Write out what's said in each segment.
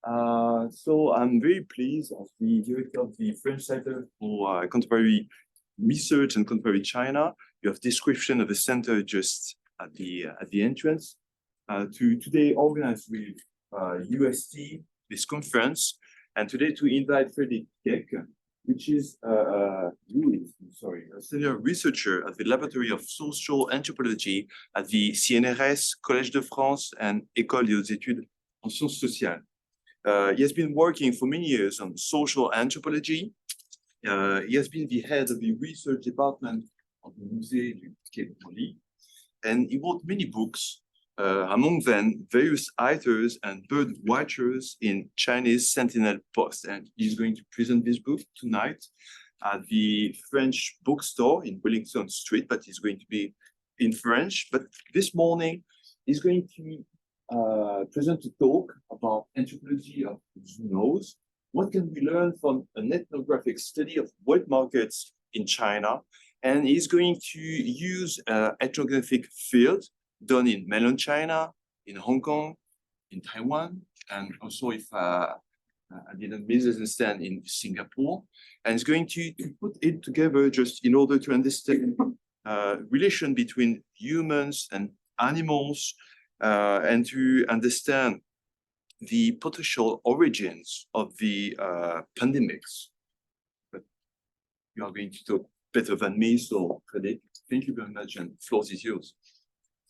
So I'm very pleased as the director of the French Center for Contemporary Research and Contemporary China. You have description of the center just at the entrance. To today organize with UST this conference, and today to invite Frédéric Keck, which is a senior researcher at the Laboratory of Social Anthropology at the CNRS-Collège de France and École des Études en Sciences Sociales. He has been working for many years on social anthropology. He has been the head of the research department of the Musée du Quai Branly, and he wrote many books, among them various authors and bird watchers in Chinese Sentinel Post. And he's going to present this book tonight at the French bookstore in Wellington Street, but it's going to be in French. But this morning, he's going to present a talk about anthropology of zoonoses. What can we learn from an ethnographic study of wet markets in China? And he's going to use ethnographic field done in mainland China, in Hong Kong, in Taiwan, and also, if I didn't misunderstand, in Singapore. And it's going to put it together just in order to understand relation between humans and animals, and to understand the potential origins of the pandemics. But you are going to talk better than me, so Frédéric, thank you very much, and the floor is yours.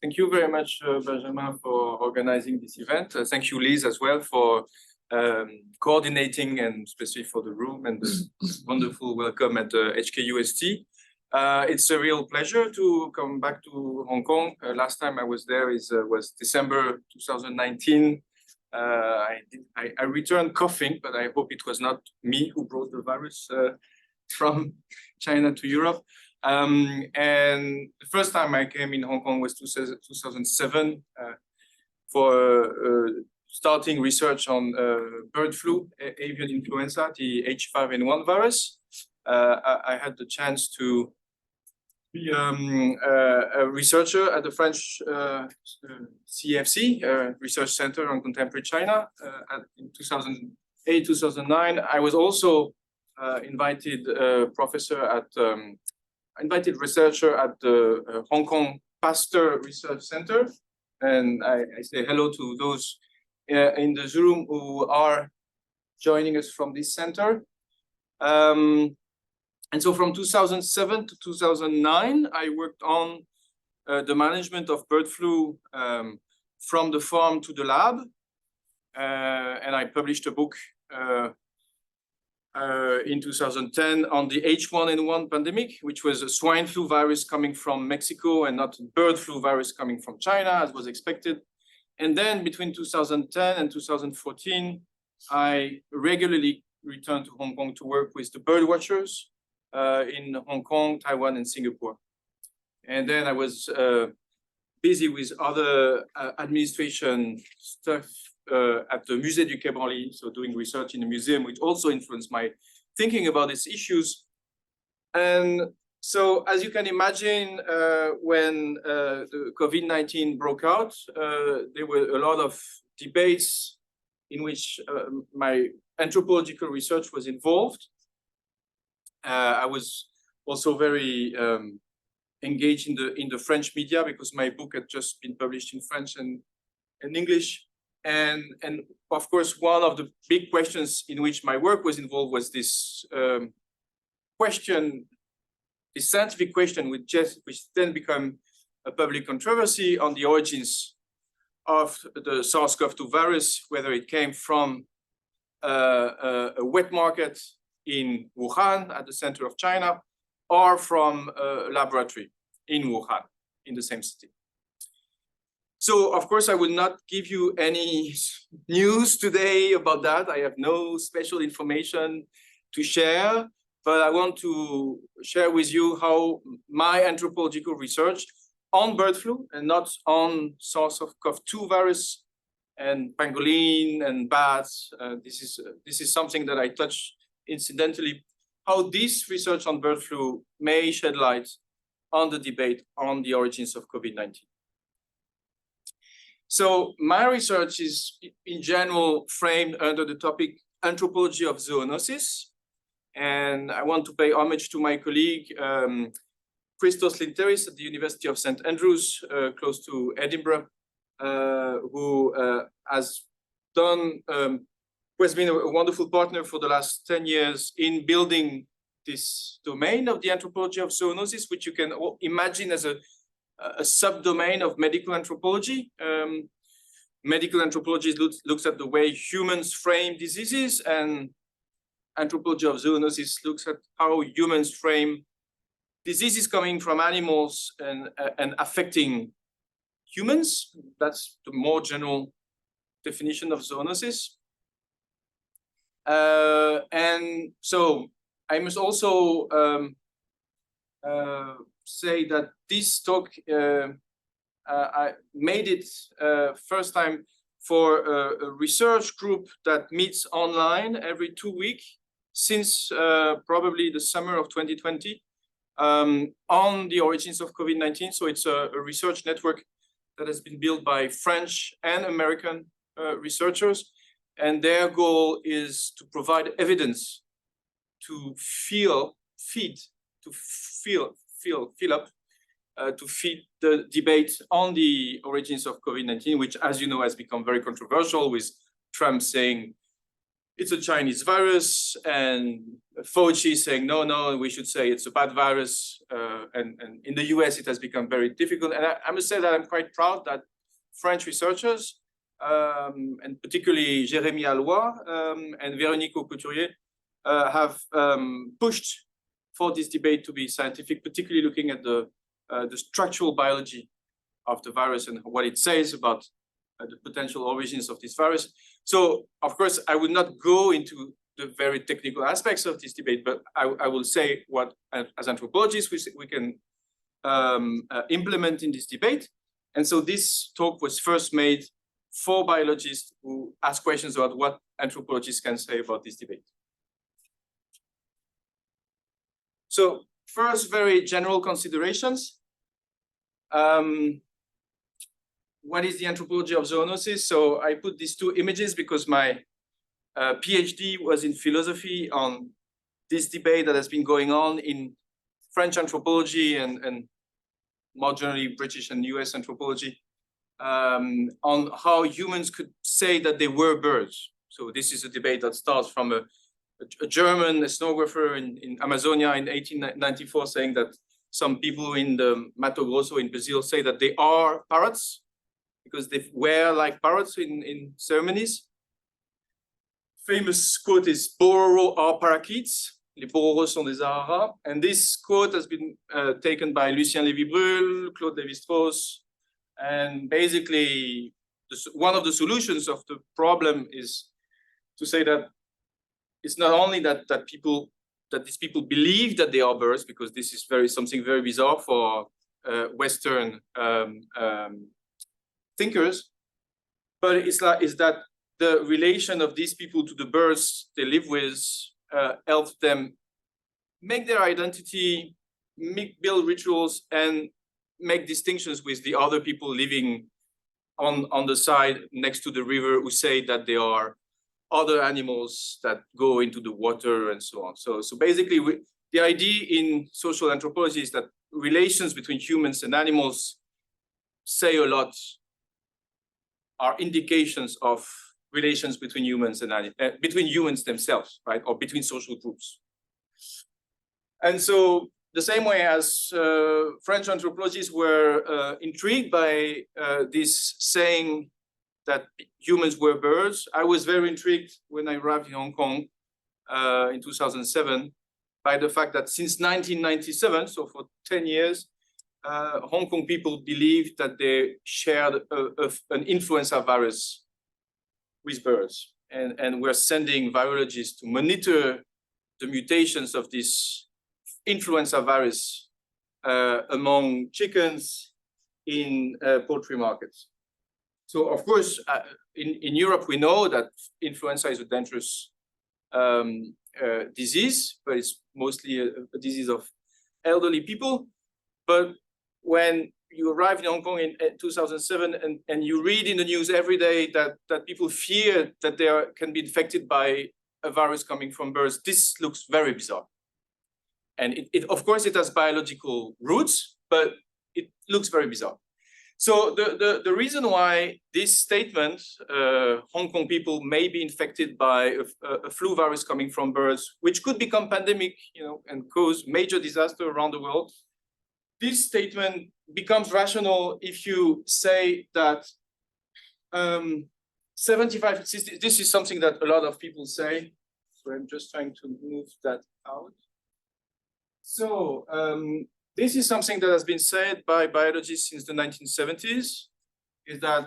Thank you very much, Benjamin, for organizing this event. Thank you, Liz, as well, for coordinating, and especially for the room and the wonderful welcome at HKUST. It's a real pleasure to come back to Hong Kong. Last time I was there was December 2019. I returned coughing, but I hope it was not me who brought the virus from China to Europe. And the first time I came in Hong Kong was 2007 for starting research on bird flu, avian influenza, the H5N1 virus. I had the chance to be a researcher at the French CEFC, Research Center on Contemporary China, in 2008, 2009. I was also invited researcher at the Hong Kong Pasteur Research Center. And I say hello to those in the Zoom who are joining us from this center. And so from 2007 to 2009, I worked on the management of bird flu from the farm to the lab. And I published a book in 2010 on the H1N1 pandemic, which was a swine flu virus coming from Mexico and not bird flu virus coming from China, as was expected. And then between 2010 and 2014, I regularly returned to Hong Kong to work with the bird watchers in Hong Kong, Taiwan, and Singapore. And then I was busy with other administration stuff at the Musée du Quai Branly, so doing research in the museum, which also influenced my thinking about these issues. And so, as you can imagine, when the COVID-19 broke out, there were a lot of debates in which my anthropological research was involved. I was also very engaged in the French media because my book had just been published in French and English. And of course, one of the big questions in which my work was involved was this question, this scientific question, which then became a public controversy on the origins of the SARS-CoV-2 virus, whether it came from a wet market in Wuhan at the center of China, or from a laboratory in Wuhan, in the same city. So, of course, I will not give you any news today about that. I have no special information to share, but I want to share with you how my anthropological research on bird flu and not on SARS-CoV-2 virus and pangolin and bats. This is something that I touch incidentally, how this research on bird flu may shed light on the debate on the origins of COVID-19. So my research is in general framed under the topic Anthropology of Zoonoses. And I want to pay homage to my colleague, Christos Linteris at the University of St. Andrews, close to Edinburgh, who has done, who has been a wonderful partner for the last 10 years in building this domain of the anthropology of zoonosis, which you can imagine as a subdomain of medical anthropology. Medical anthropology looks at the way humans frame diseases, and anthropology of zoonosis looks at how humans frame diseases coming from animals and affecting humans. That's the more general definition of zoonosis. And so I must also say that this talk, I made it first time for a research group that meets online every 2 weeks since probably the summer of 2020 on the origins of COVID-19. So it's a research network that has been built by French and American researchers. And their goal is to provide evidence to fill up, to feed the debate on the origins of COVID-19, which, as you know, has become very controversial, with Trump saying it's a Chinese virus and Fauci saying, no, we should say it's a bad virus. And in the US, it has become very difficult. And I must say that I'm quite proud that French researchers, and particularly Jérémy Alloy and Véronique Couturier, have pushed for this debate to be scientific, particularly looking at the structural biology of the virus and what it says about the potential origins of this virus. So, of course, I would not go into the very technical aspects of this debate, but I will say what, as anthropologists, we can implement in this debate. And so this talk was first made for biologists who ask questions about what anthropologists can say about this debate. So first, very general considerations. What is the anthropology of zoonosis? So I put these two images because my PhD was in philosophy on this debate that has been going on in French anthropology and more generally British and US anthropology, on how humans could say that they were birds. So this is a debate that starts from a German ethnographer in Amazonia in 1894 saying that some people in the Mato Grosso in Brazil say that they are parrots because they wear like parrots in ceremonies. Famous quote is Bororo are parakeets. Les Bororo sont des araras. And this quote has been taken by Lucien Lévy-Bruhl, Claude Lévi-Strauss. And basically, one of the solutions of the problem is to say that it's not only that these people believe that they are birds, because this is something very bizarre for Western thinkers, but it's that the relation of these people to the birds they live with helps them make their identity, build rituals, and make distinctions with the other people living on the side next to the river who say that they are other animals that go into the water and so on. So basically, the idea in social anthropology is that relations between humans and animals say a lot, are indications of relations between humans and between humans themselves, right, or between social groups. And so, the same way as French anthropologists were intrigued by this saying that humans were birds, I was very intrigued when I arrived in Hong Kong in 2007 by the fact that since 1997, so for 10 years, Hong Kong people believed that they shared an influenza virus with birds. And we're sending virologists to monitor the mutations of this influenza virus among chickens in poultry markets. So, of course, in Europe, we know that influenza is a dangerous disease, but it's mostly a disease of elderly people. But when you arrive in Hong Kong in 2007 and you read in the news every day that people fear that they can be infected by a virus coming from birds, this looks very bizarre. And of course, it has biological roots, but it looks very bizarre. So the reason why this statement, Hong Kong people may be infected by a flu virus coming from birds, which could become pandemic, and cause major disaster around the world, this statement becomes rational if you say that 75, this is something that a lot of people say. So I'm just trying to move that out. So this is something that has been said by biologists since the 1970s, is that,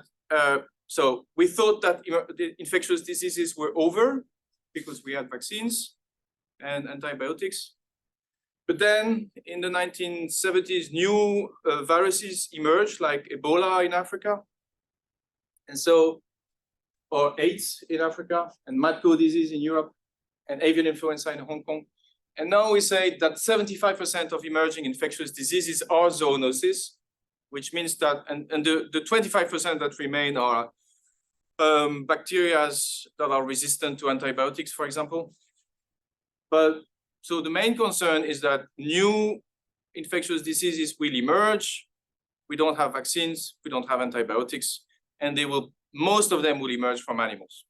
so we thought that the infectious diseases were over because we had vaccines and antibiotics. But then in the 1970s, new viruses emerged like Ebola in Africa. And so, or AIDS in Africa, and mad cow disease in Europe, and avian influenza in Hong Kong. And now we say that 75% of emerging infectious diseases are zoonoses, which means that, and the 25% that remain are bacteria that are resistant to antibiotics, for example. But so the main concern is that new infectious diseases will emerge. We don't have vaccines, we don't have antibiotics, and most of them will emerge from animals,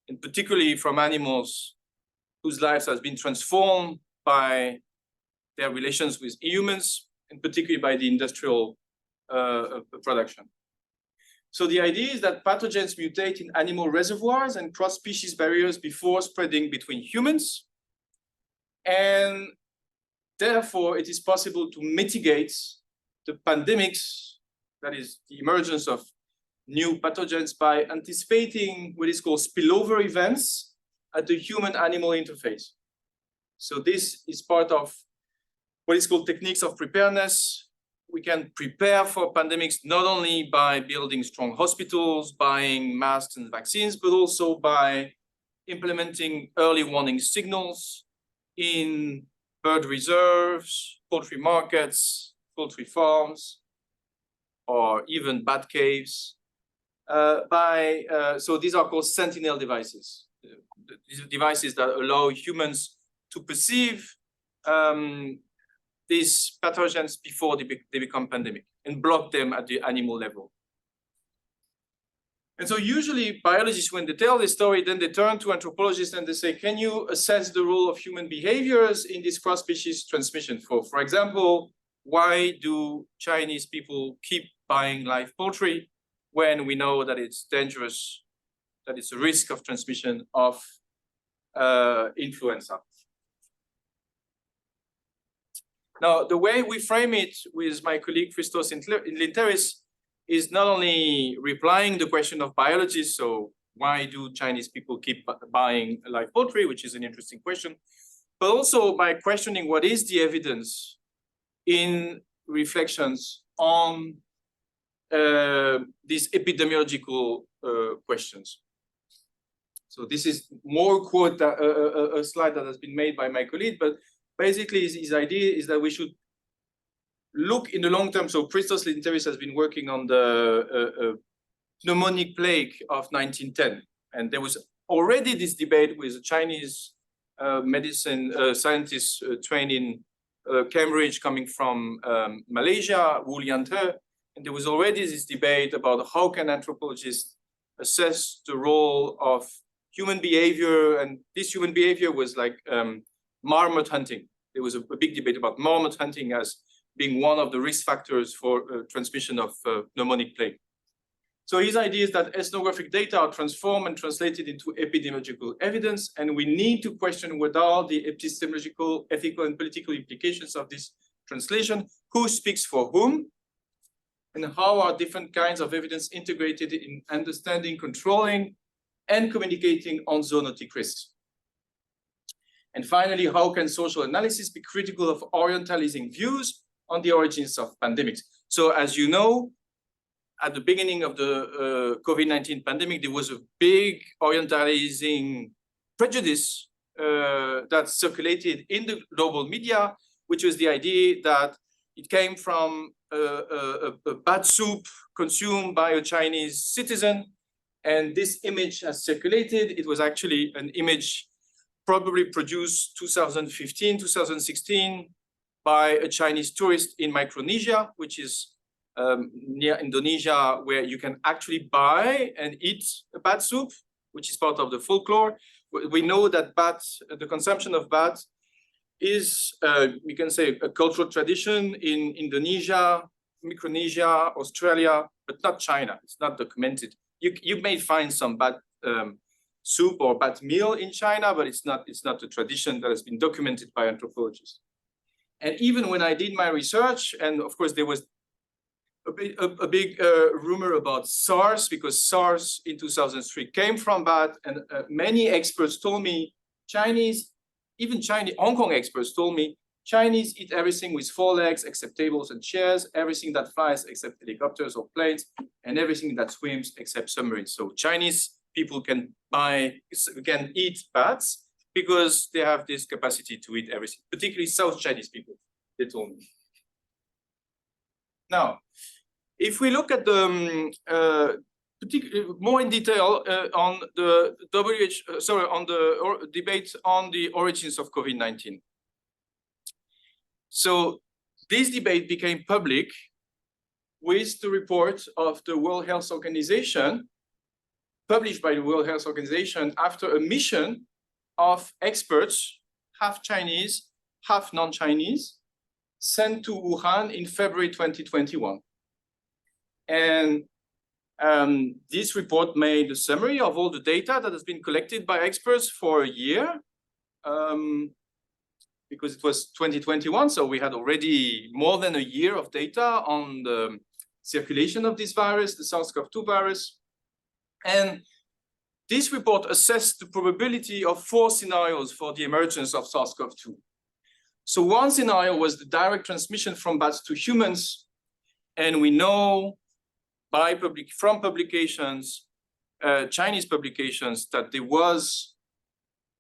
and particularly from animals whose lives has been transformed by their relations with humans, and particularly by the industrial production. So the idea is that pathogens mutate in animal reservoirs and cross species barriers before spreading between humans. And therefore, it is possible to mitigate the pandemics, that is the emergence of new pathogens, by anticipating what is called spillover events at the human-animal interface. So this is part of what is called techniques of preparedness. We can prepare for pandemics not only by building strong hospitals, buying masks and vaccines, but also by implementing early warning signals in bird reserves, poultry markets, poultry farms, or even bat caves. So these are called sentinel devices. These are devices that allow humans to perceive these pathogens before they become pandemic and block them at the animal level. And so usually biologists, when they tell this story, then they turn to anthropologists and they say, can you assess the role of human behaviors in this cross-species transmission? For example, why do Chinese people keep buying live poultry when we know that it's dangerous, that it's a risk of transmission of influenza? Now, the way we frame it with my colleague Christos Linteris is not only replying the question of biologists, so why do Chinese people keep buying live poultry, which is an interesting question, but also by questioning what is the evidence in reflections on these epidemiological questions. So this is more quote a slide that has been made by my colleague, but basically his idea is that we should look in the long term. So Christos Linteris has been working on the pneumonic plague of 1910. And there was already this debate with Chinese medicine scientists trained in Cambridge coming from Malaysia, Wu Liante. And there was already this debate about how can anthropologists assess the role of human behavior. And this human behavior was like marmot hunting. There was a big debate about marmot hunting as being one of the risk factors for transmission of pneumonic plague. So his idea is that ethnographic data are transformed and translated into epidemiological evidence, and we need to question what are the epistemological, ethical, and political implications of this translation, who speaks for whom, and how are different kinds of evidence integrated in understanding, controlling, and communicating on zoonotic risks. And finally, how can social analysis be critical of orientalizing views on the origins of pandemics? So as you know, at the beginning of the COVID-19 pandemic, there was a big orientalizing prejudice that circulated in the global media, which was the idea that It came from a bat soup consumed by a Chinese citizen. And this image has circulated. It was actually an image probably produced 2015, 2016 by a Chinese tourist in Micronesia, which is near Indonesia, where you can actually buy and eat a bat soup, which is part of the folklore. We know that the consumption of bat is, we can say, a cultural tradition in Indonesia, Micronesia, Australia, but not China. It's not documented. You may find some bat soup or bat meal in China, but it's not a tradition that has been documented by anthropologists. And even when I did my research, and of course there was a big rumor about SARS, because SARS in 2003 came from bat, and many experts told me, even Chinese Hong Kong experts told me, Chinese eat everything with 4 legs except tables and chairs, everything that flies except helicopters or planes, and everything that swims except submarines. So Chinese people can eat bats because they have this capacity to eat everything, particularly South Chinese people, they told me. Now, if we look at the more in detail on the debate on the origins of COVID-19. So this debate became public with the report of the World Health Organization, published by the World Health Organization after a mission of experts, half Chinese, half non-Chinese, sent to Wuhan in February 2021. And this report made a summary of all the data that has been collected by experts for a year, because it was 2021, so we had already more than a year of data on the circulation of this virus, the SARS-CoV-2 virus. And this report assessed the probability of 4 scenarios for the emergence of SARS-CoV-2. So one scenario was the direct transmission from bats to humans, and we know from publications, Chinese publications, that there was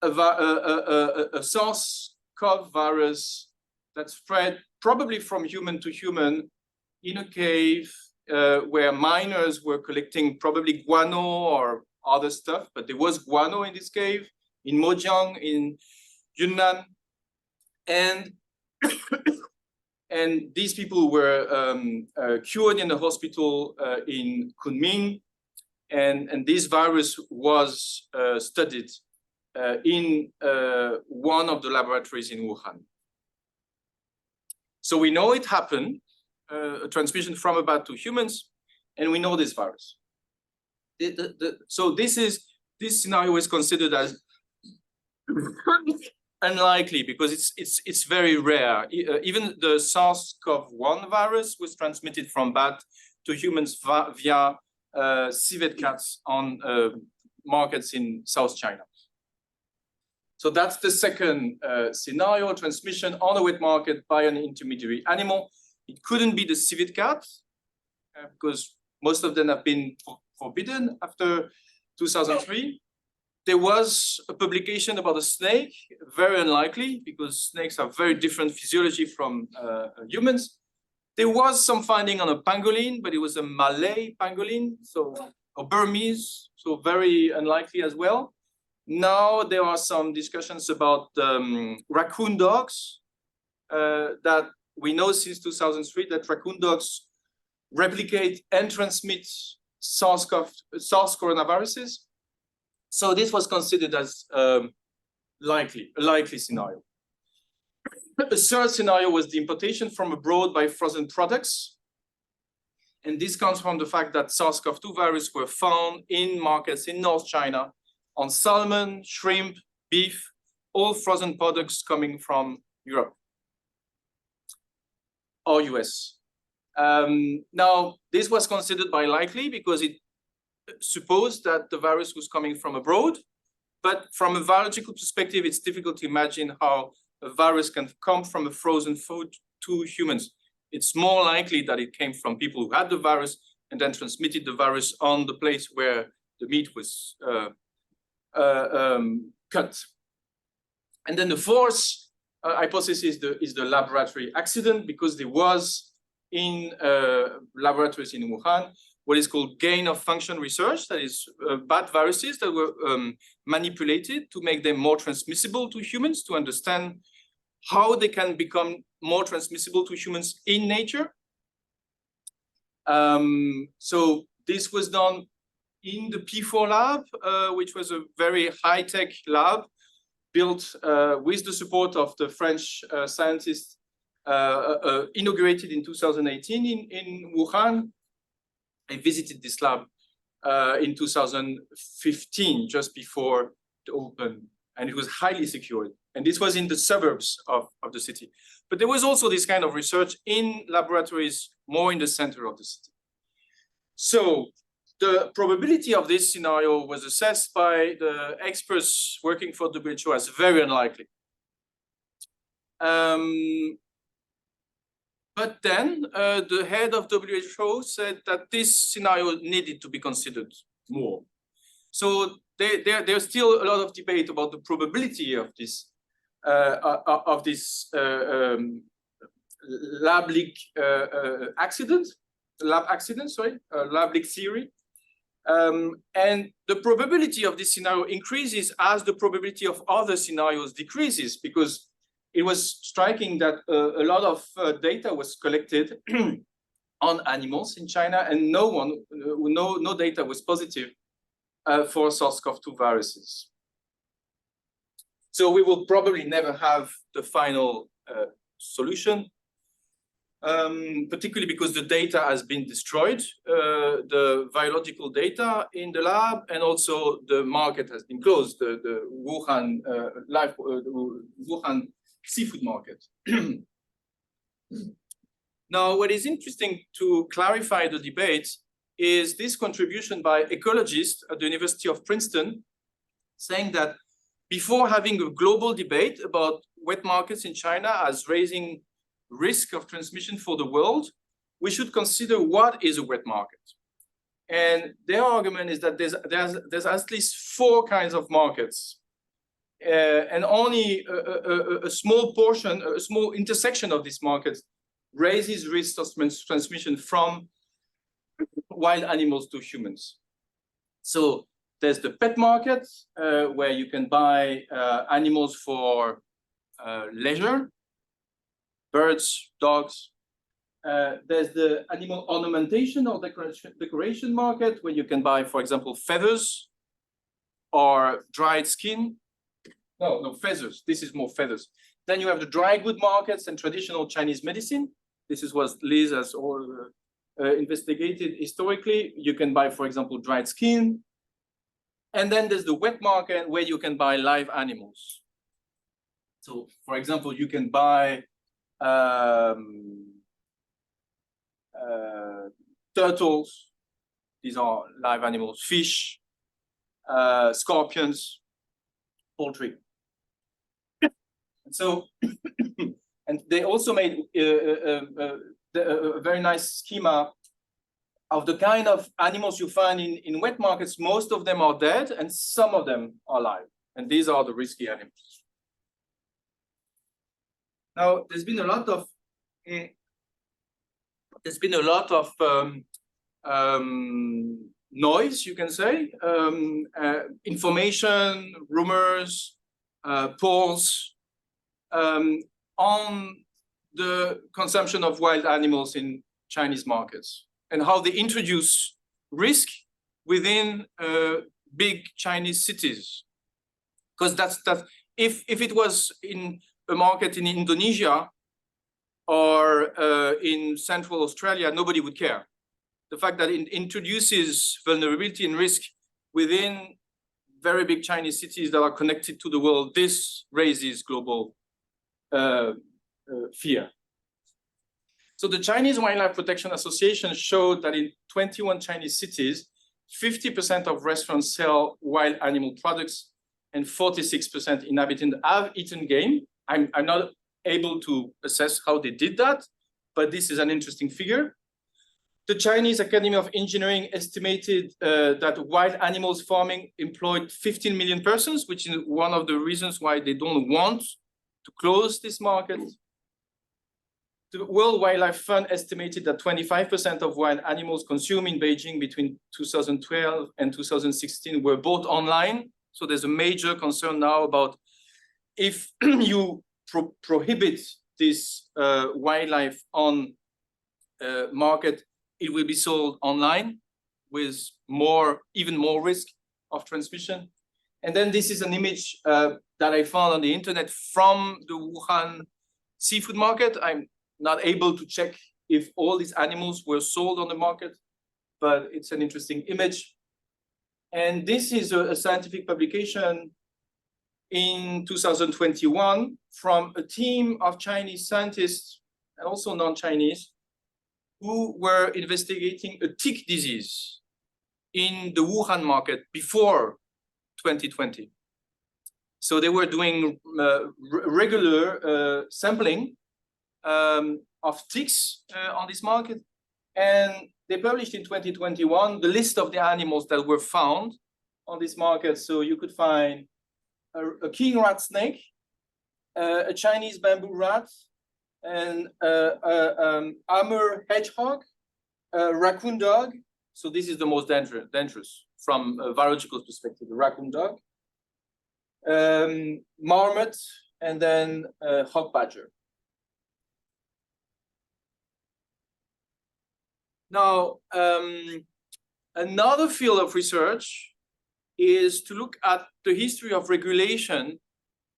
a SARS-CoV virus that spread probably from human to human in a cave where miners were collecting probably guano or other stuff, but there was guano in this cave in Mojiang in Yunnan. And and these people were cured in the hospital in Kunming, and this virus was studied in one of the laboratories in Wuhan. So we know it happened, a transmission from a bat to humans, and we know this virus. So this scenario is considered as unlikely because it's very rare. Even the SARS-CoV-1 virus was transmitted from bat to humans via civet cats on markets in South China. So that's the second scenario, transmission on a wet market by an intermediary animal. It couldn't be the civet cat because most of them have been forbidden after 2003. There was a publication about a snake, very unlikely because snakes have very different physiology from humans. There was some finding on a pangolin, but it was a Malay pangolin, or Burmese, so very unlikely as well. Now there are some discussions about raccoon dogs that we know since 2003 that raccoon dogs replicate and transmit SARS coronaviruses. So this was considered as a likely scenario. A third scenario was the importation from abroad by frozen products. And this comes from the fact that SARS-CoV-2 virus were found in markets in North China on salmon, shrimp, beef, all frozen products coming from Europe or US. Now, this was considered by likely because it supposed that the virus was coming from abroad, but from a virological perspective, it's difficult to imagine how a virus can come from a frozen food to humans. It's more likely that it came from people who had the virus and then transmitted the virus on the place where the meat was cut. And then the fourth hypothesis is the laboratory accident, because there was in laboratories in Wuhan what is called gain of function research, that is bad viruses that were manipulated to make them more transmissible to humans, to understand how they can become more transmissible to humans in nature. So this was done in the P4 lab, which was a very high-tech lab built with the support of the French scientists, inaugurated in 2018 in Wuhan. I visited this lab in 2015, just before it opened, and it was highly secured. And this was in the suburbs of the city. But there was also this kind of research in laboratories more in the center of the city. So the probability of this scenario was assessed by the experts working for WHO as very unlikely. But then the head of WHO said that this scenario needed to be considered more. So there's still a lot of debate about the probability of this lab leak lab leak theory. And the probability of this scenario increases as the probability of other scenarios decreases, because it was striking that a lot of data was collected on animals in China, and no data was positive for SARS-CoV-2 viruses. So we will probably never have the final solution, particularly because the data has been destroyed, the biological data in the lab, and also the market has been closed, the Wuhan Wuhan seafood market. Now, what is interesting to clarify the debate is this contribution by ecologists at the University of Princeton, saying that before having a global debate about wet markets in China as raising risk of transmission for the world, we should consider what is a wet market. And their argument is that there's at least 4 kinds of markets, and only a small portion, a small intersection of these markets raises risk of transmission from wild animals to humans. So there's the pet market, where you can buy animals for leisure, birds, dogs. There's the animal ornamentation or decoration market, where you can buy, for example, feathers or dried skin. No, feathers. This is more feathers. Then you have the dry good markets and traditional Chinese medicine. This is what Liz has all investigated historically. You can buy, for example, dried skin. And then there's the wet market, where you can buy live animals. So, for example, you can buy turtles. These are live animals. Fish, scorpions, poultry. And so, and they also made a very nice schema of the kind of animals you find in wet markets. Most of them are dead, and some of them are alive. And these are the risky animals. Now, there's been a lot of noise, you can say, information, rumors, polls on the consumption of wild animals in Chinese markets, and how they introduce risk within big Chinese cities. Because that's if it was in a market in Indonesia or in Central Australia, nobody would care. The fact that it introduces vulnerability and risk within very big Chinese cities that are connected to the world, this raises global fear. So the Chinese Wildlife Protection Association showed that in 21 Chinese cities, 50% of restaurants sell wild animal products, and 46% inhabitants have eaten game. I'm not able to assess how they did that, but this is an interesting figure. The Chinese Academy of Engineering estimated that wild animals farming employed 15 million persons, which is one of the reasons why they don't want to close this market. The World Wildlife Fund estimated that 25% of wild animals consumed in Beijing between 2012 and 2016 were bought online. So there's a major concern now about if you prohibit this wildlife on market, it will be sold online with even more risk of transmission. And then this is an image that I found on the internet from the Wuhan seafood market. I'm not able to check if all these animals were sold on the market, but it's an interesting image. And this is a scientific publication in 2021 from a team of Chinese scientists and also non-Chinese who were investigating a tick disease in the Wuhan market before 2020. So they were doing regular sampling of ticks on this market, and they published in 2021 the list of the animals that were found on this market. So you could find a king rat snake, a Chinese bamboo rat, and Amur hedgehog, a raccoon dog. So this is the most dangerous from a virological perspective, the raccoon dog, marmot, and then hog badger. Now, another field of research is to look at the history of regulation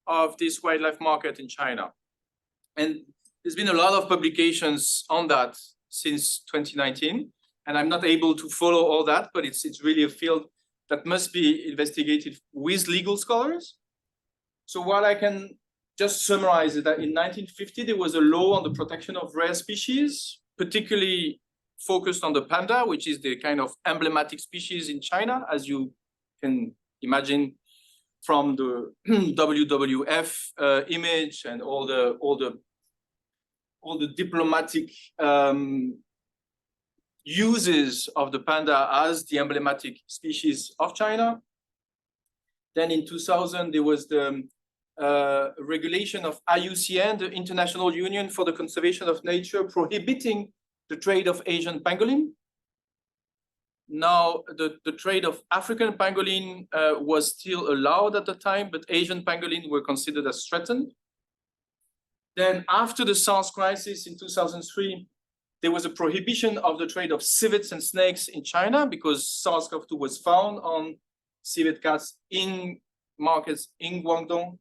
of this wildlife market in China. And there's been a lot of publications on that since 2019, and I'm not able to follow all that, but it's really a field that must be investigated with legal scholars. So what I can just summarize is that in 1950, there was a law on the protection of rare species, particularly focused on the panda, which is the kind of emblematic species in China, as you can imagine from the WWF image and all the diplomatic uses of the panda as the emblematic species of China. Then in 2000, there was the regulation of IUCN, the International Union for the Conservation of Nature, prohibiting the trade of Asian pangolin. Now, the trade of African pangolin was still allowed at the time, but Asian pangolin were considered as threatened. Then after the SARS crisis in 2003, there was a prohibition of the trade of civets and snakes in China because SARS-CoV-2 was found on civet cats in markets in Guangdong.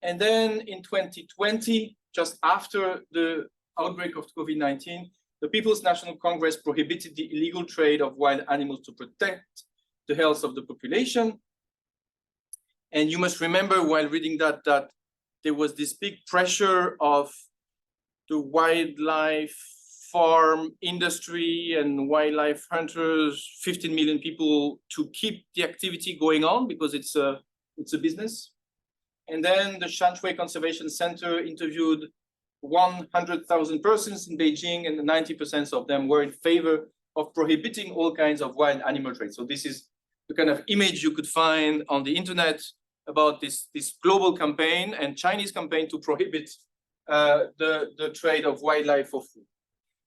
And then in 2020, just after the outbreak of COVID-19, the People's National Congress prohibited the illegal trade of wild animals to protect the health of the population. And you must remember while reading that there was this big pressure of the wildlife farm industry and wildlife hunters, 15 million people, to keep the activity going on because it's a business. And then the Shanxi Conservation Center interviewed 100,000 persons in Beijing, and 90% of them were in favor of prohibiting all kinds of wild animal trade. So this is the kind of image you could find on the internet about this global campaign and Chinese campaign to prohibit the trade of wildlife for food.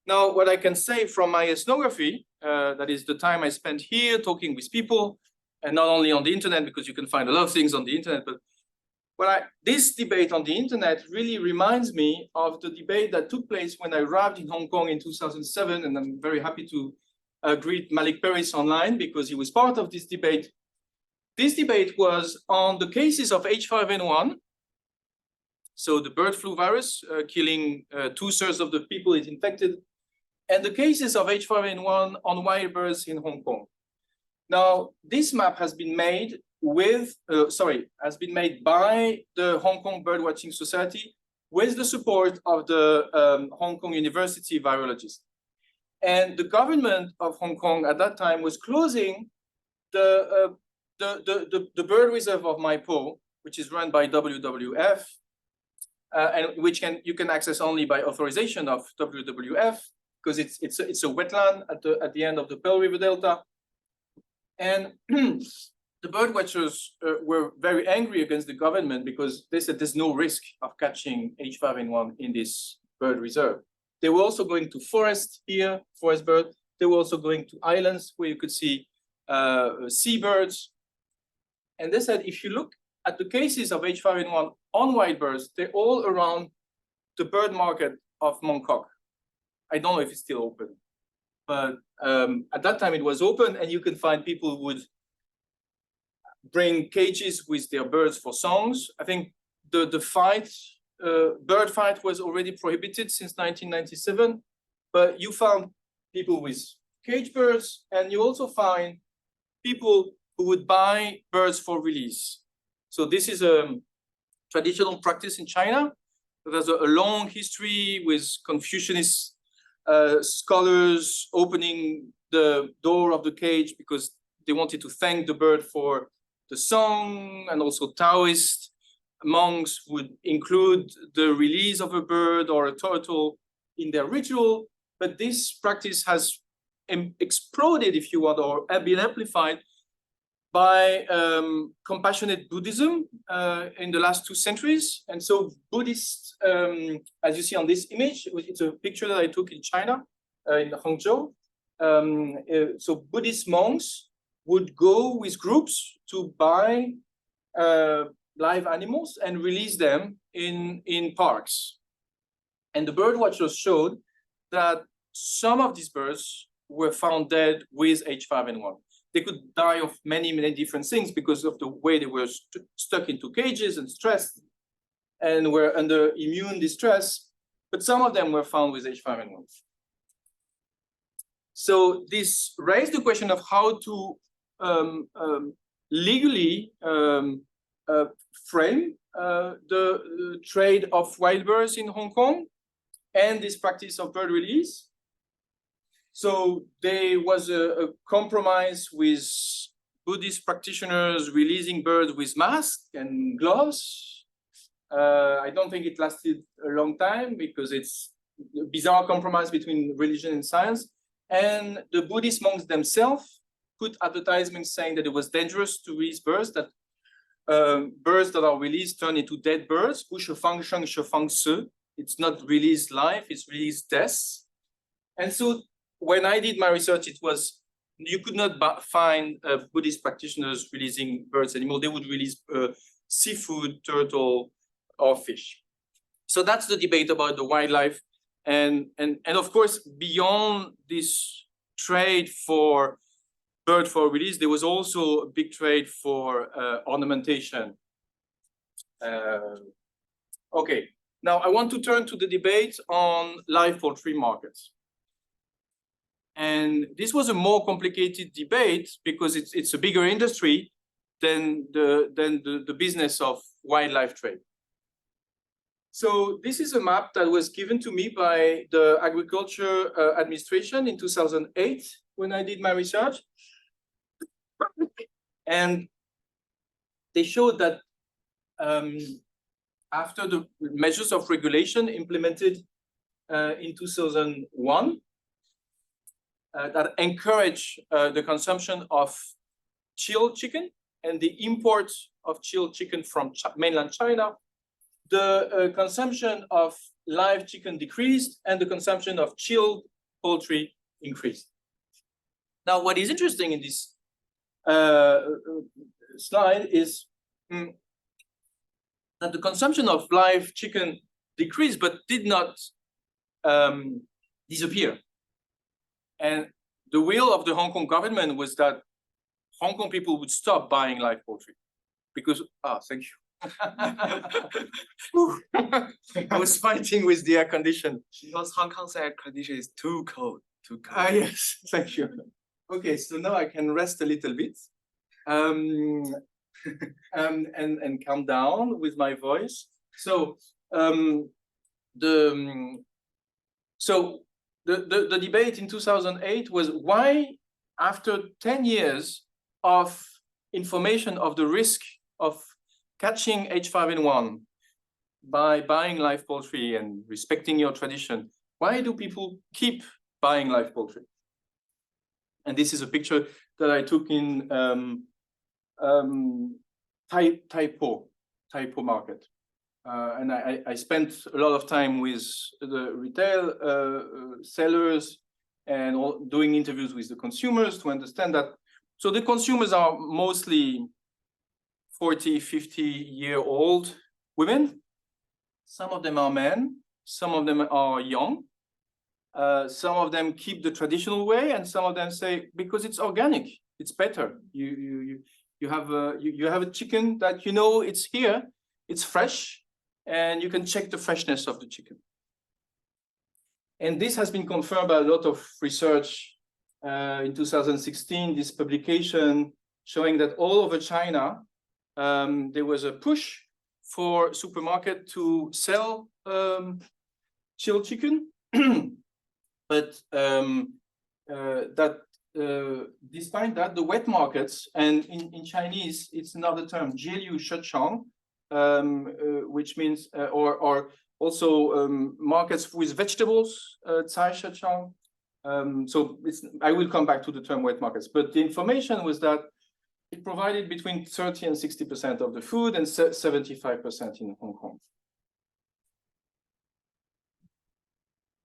Now, what I can say from my ethnography, that is the time I spent here talking with people, and not only on the internet, because you can find a lot of things on the internet, but this debate on the internet really reminds me of the debate that took place when I arrived in Hong Kong in 2007, and I'm very happy to greet Malik Paris online because he was part of this debate. This debate was on the cases of H5N1, so the bird flu virus killing 2/3 of the people it infected, and the cases of H5N1 on wild birds in Hong Kong. Now, this map has been made by the Hong Kong Birdwatching Society with the support of the Hong Kong University virologist. And the government of Hong Kong at that time was closing the bird reserve of Mai Po, which is run by WWF, and which you can access only by authorization of WWF, because it's a wetland at the end of the Pearl River Delta. And the bird watchers were very angry against the government because they said there's no risk of catching H5N1 in this bird reserve. They were also going to forest here, forest bird. They were also going to islands where you could see seabirds. And they said, if you look at the cases of H5N1 on wild birds, they're all around the bird market of Mongkok. I don't know if it's still open, but at that time it was open, and you can find people who would bring cages with their birds for songs. I think the bird fight was already prohibited since 1997, but you found people with cage birds, and you also find people who would buy birds for release. So this is a traditional practice in China. There's a long history with Confucianist scholars opening the door of the cage because they wanted to thank the bird for the song, and also Taoist monks would include the release of a bird or a turtle in their ritual. But this practice has exploded, if you want, or been amplified by compassionate Buddhism in the last 2 centuries. And so Buddhists, as you see on this image, it's a picture that I took in China, in Hangzhou. So Buddhist monks would go with groups to buy live animals and release them in parks. And the bird watchers showed that some of these birds were found dead with H5N1. They could die of many, many different things because of the way they were stuck into cages and stressed and were under immune distress, but some of them were found with H5N1. So this raised the question of how to legally frame the trade of wild birds in Hong Kong and this practice of bird release. So there was a compromise with Buddhist practitioners releasing birds with masks and gloves. I don't think it lasted a long time because it's a bizarre compromise between religion and science. And the Buddhist monks themselves put advertisements saying that it was dangerous to release birds, that birds that are released turn into dead birds. It's not released life, it's released death. And so when I did my research, it was, you could not find Buddhist practitioners releasing birds anymore. They would release seafood, turtle, or fish. So that's the debate about the wildlife. And of course, beyond this trade for bird for release, there was also a big trade for ornamentation. Okay, now I want to turn to the debate on live poultry markets. And this was a more complicated debate because it's a bigger industry than the business of wildlife trade. So this is a map that was given to me by the Agriculture Administration in 2008 when I did my research. And they showed that after the measures of regulation implemented in 2001, that encourage the consumption of chilled chicken and the import of chilled chicken from mainland China, the consumption of live chicken decreased and the consumption of chilled poultry increased. Now, what is interesting in this slide is that the consumption of live chicken decreased but did not disappear. And the will of the Hong Kong government was that Hong Kong people would stop buying live poultry because, thank you. I was fighting with the air condition. Because Hong Kong's air condition is too cold. Yes, thank you. Okay, so now I can rest a little bit and calm down with my voice. So the debate in 2008 was why, after 10 years of information of the risk of catching H5N1 by buying live poultry and respecting your tradition, why do people keep buying live poultry? And this is a picture that I took in typo market. And I spent a lot of time with the retail sellers and doing interviews with the consumers to understand that. So the consumers are mostly 40, 50-year-old women. Some of them are men, some of them are young. Some of them keep the traditional way, and some of them say, because it's organic, it's better. You have a chicken that you know it's here, it's fresh, and you can check the freshness of the chicken. And this has been confirmed by a lot of research. In 2016, this publication showing that all over China, there was a push for supermarket to sell chilled chicken. But despite that, the wet markets, and in Chinese, it's another term, jieliu shechang, which means, or also markets with vegetables, cai shechang. So I will come back to the term wet markets, but the information was that it provided between 30 and 60% of the food and 75% in Hong Kong.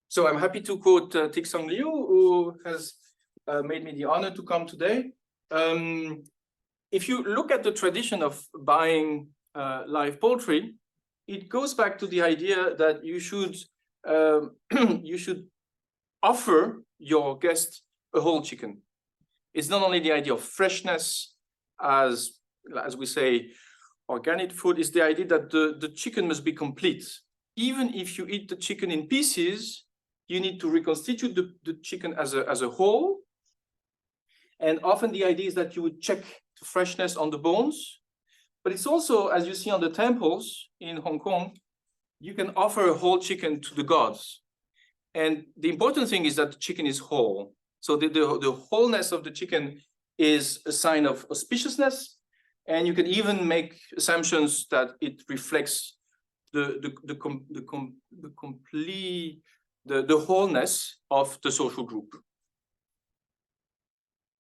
So I'm happy to quote Tixang Liu, who has made me the honor to come today. If you look at the tradition of buying live poultry, it goes back to the idea that you should offer your guest a whole chicken. It's not only the idea of freshness, as we say, organic food, is the idea that the chicken must be complete. Even if you eat the chicken in pieces, you need to reconstitute the chicken as a whole. And often the idea is that you would check the freshness on the bones. But it's also, as you see on the temples in Hong Kong, you can offer a whole chicken to the gods. And the important thing is that the chicken is whole. So the wholeness of the chicken is a sign of auspiciousness. And you can even make assumptions that it reflects the wholeness of the social group.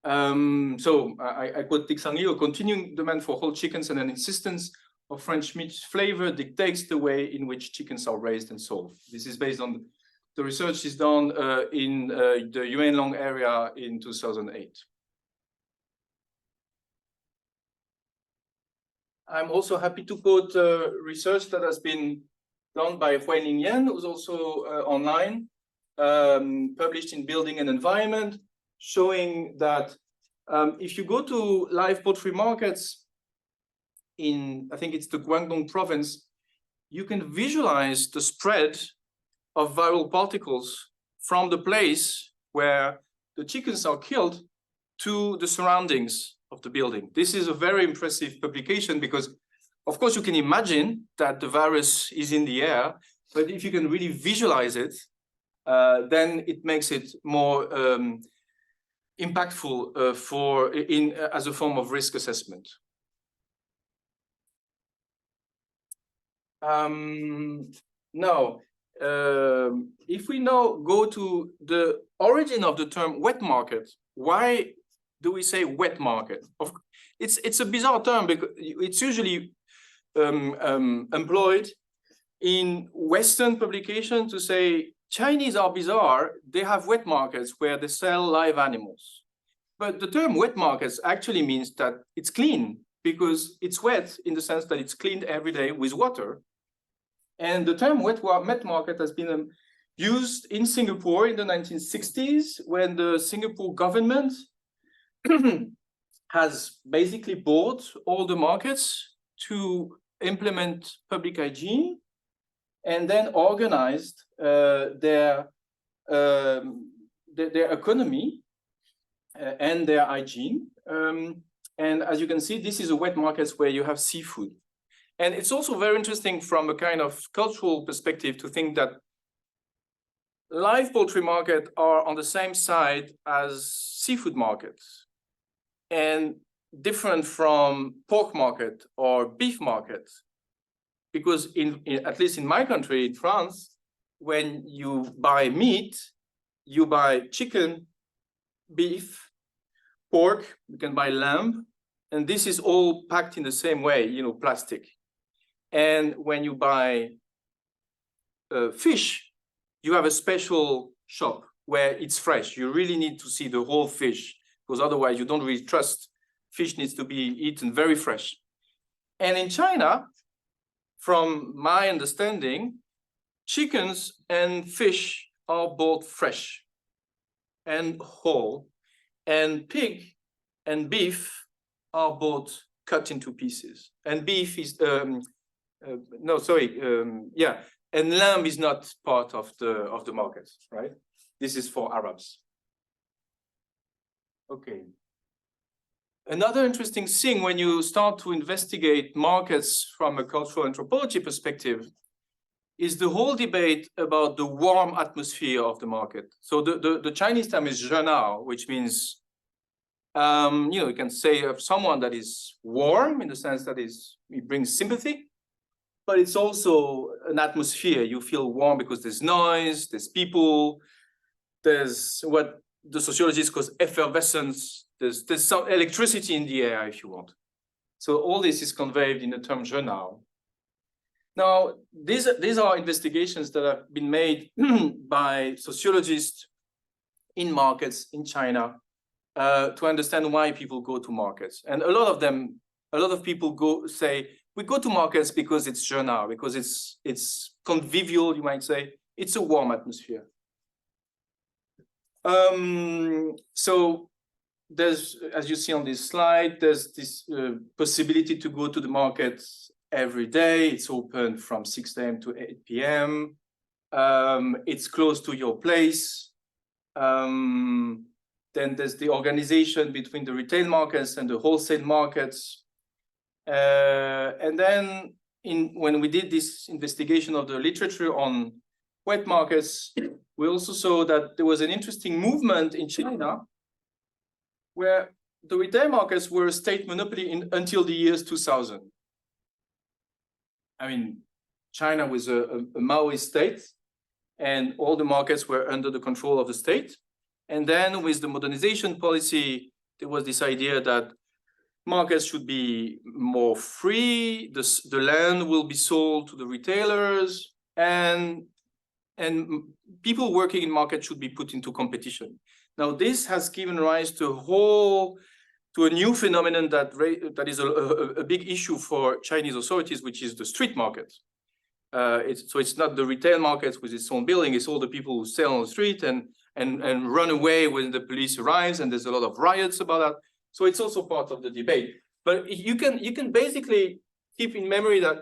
So I quote Tixang Liu, a continuing demand for whole chickens and an insistence of French meat flavor dictates the way in which chickens are raised and sold. This is based on the research is done in the Yuanlong area in 2008. I'm also happy to quote research that has been done by Huiling Yan, who's also online, published in Building and Environment, showing that if you go to live poultry markets in, I think it's the Guangdong province, you can visualize the spread of viral particles from the place where the chickens are killed to the surroundings of the building. This is a very impressive publication because, of course, you can imagine that the virus is in the air, but if you can really visualize it, then it makes it more impactful as a form of risk assessment. Now, if we now go to the origin of the term wet market, why do we say wet market? It's a bizarre term because it's usually employed in Western publications to say Chinese are bizarre, they have wet markets where they sell live animals. But the term wet markets actually means that it's clean because it's wet in the sense that it's cleaned every day with water. And the term wet market has been used in Singapore in the 1960s when the Singapore government has basically bought all the markets to implement public hygiene and then organized their economy and their hygiene. And as you can see, this is a wet market where you have seafood. And it's also very interesting from a kind of cultural perspective to think that live poultry markets are on the same side as seafood markets and different from pork market or beef market. Because at least in my country, in France, when you buy meat, you buy chicken, beef, pork, you can buy lamb, And this is all packed in the same way, you know, plastic. And when you buy fish, you have a special shop where it's fresh. You really need to see the whole fish, because otherwise you don't really trust. Fish needs to be eaten very fresh. And in China, from my understanding, chickens and fish are both fresh and whole, and pig and beef are both cut into pieces. And beef is, and lamb is not part of the market, right? This is for Arabs. Okay. Another interesting thing when you start to investigate markets from a cultural anthropology perspective is the whole debate about the warm atmosphere of the market. So the Chinese term is zhenao, which means, you can say of someone that is warm in the sense that it brings sympathy, but it's also an atmosphere. You feel warm because there's noise, there's people, there's what the sociologists call effervescence, there's some electricity in the air, if you want. So all this is conveyed in the term zhenao. Now, these are investigations that have been made by sociologists in markets in China to understand why people go to markets. And a lot of people say, we go to markets because it's zhenao, because it's convivial, you might say. It's a warm atmosphere. So there's, as you see on this slide, there's this possibility to go to the market every day. It's open from 6 a.m. to 8 p.m. It's close to your place. Then there's the organization between the retail markets and the wholesale markets. And then when we did this investigation of the literature on wet markets, we also saw that there was an interesting movement in China where the retail markets were a state monopoly until the years 2000. I mean, China was a Maoist state, and all the markets were under the control of the state. And then with the modernization policy, there was this idea that markets should be more free, the land will be sold to the retailers, and people working in markets should be put into competition. Now, this has given rise to a new phenomenon that is a big issue for Chinese authorities, which is the street market. So it's not the retail market with its own building, it's all the people who sell on the street and run away when the police arrives, and there's a lot of riots about that. So it's also part of the debate. But you can basically keep in memory that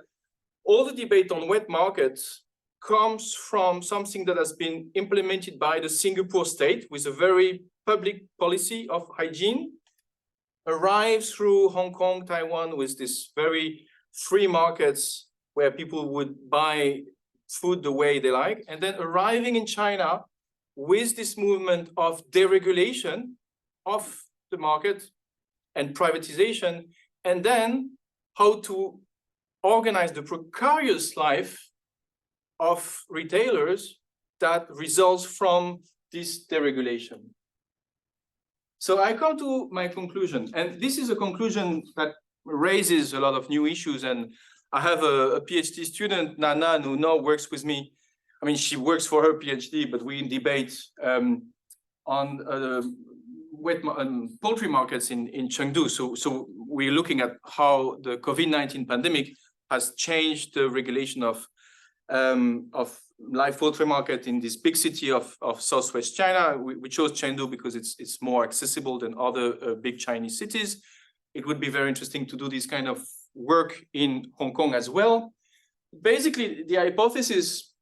all the debate on wet markets comes from something that has been implemented by the Singapore state with a very public policy of hygiene, arrives through Hong Kong, Taiwan with this very free markets where people would buy food the way they like, and then arriving in China with this movement of deregulation of the market and privatization, and then how to organize the precarious life of retailers that results from this deregulation. So I come to my conclusion, and this is a conclusion that raises a lot of new issues. And I have a PhD student, Nana, who now works with me. I mean, she works for her PhD, but we debate on poultry markets in Chengdu. So we're looking at how the COVID-19 pandemic has changed the regulation of live poultry market in this big city of Southwest China. We chose Chengdu because it's more accessible than other big Chinese cities. It would be very interesting to do this kind of work in Hong Kong as well. Basically, the hypothesis,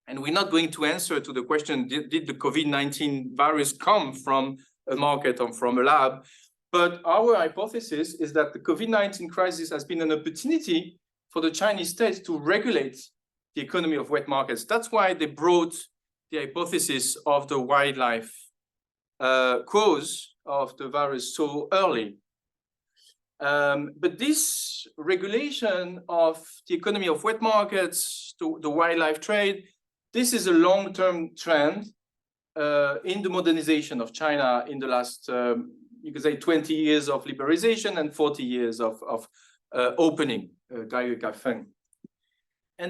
and we're not going to answer to the question, did the COVID-19 virus come from a market or from a lab? But our hypothesis is that the COVID-19 crisis has been an opportunity for the Chinese state to regulate the economy of wet markets. That's why they brought the hypothesis of the wildlife cause of the virus so early. But this regulation of the economy of wet markets, the wildlife trade, this is a long-term trend in the modernization of China in the last you could say 20 years of liberalization and 40 years of opening, and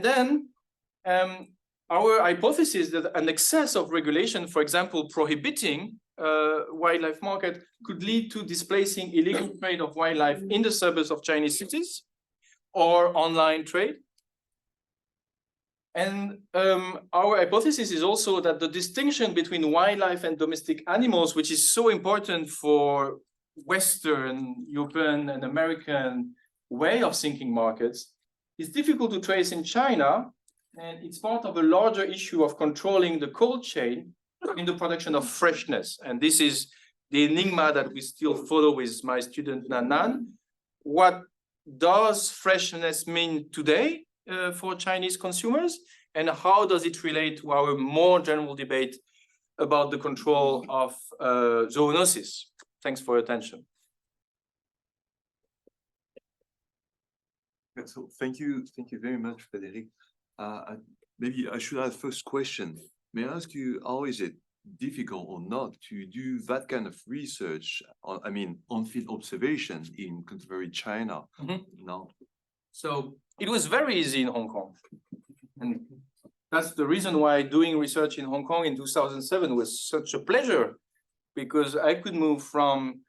then our hypothesis that an excess of regulation, for example, prohibiting wildlife market, could lead to displacing illegal trade of wildlife in the suburbs of Chinese cities or online trade. And our hypothesis is also that the distinction between wildlife and domestic animals, which is so important for Western, European, and American way of thinking markets, is difficult to trace in China, and it's part of a larger issue of controlling the cold chain in the production of freshness. And this is the enigma that we still follow with my student Nan. What does freshness mean today for Chinese consumers? And how does it relate to our more general debate about the control of zoonoses? Thanks for your attention. So thank you very much, Frédéric. Maybe I should have first question. May I ask you, how is it difficult or not to do that kind of research, on-field observation in contemporary China now? So it was very easy in Hong Kong. And that's the reason why doing research in Hong Kong in 2007 was such a pleasure, because I could move from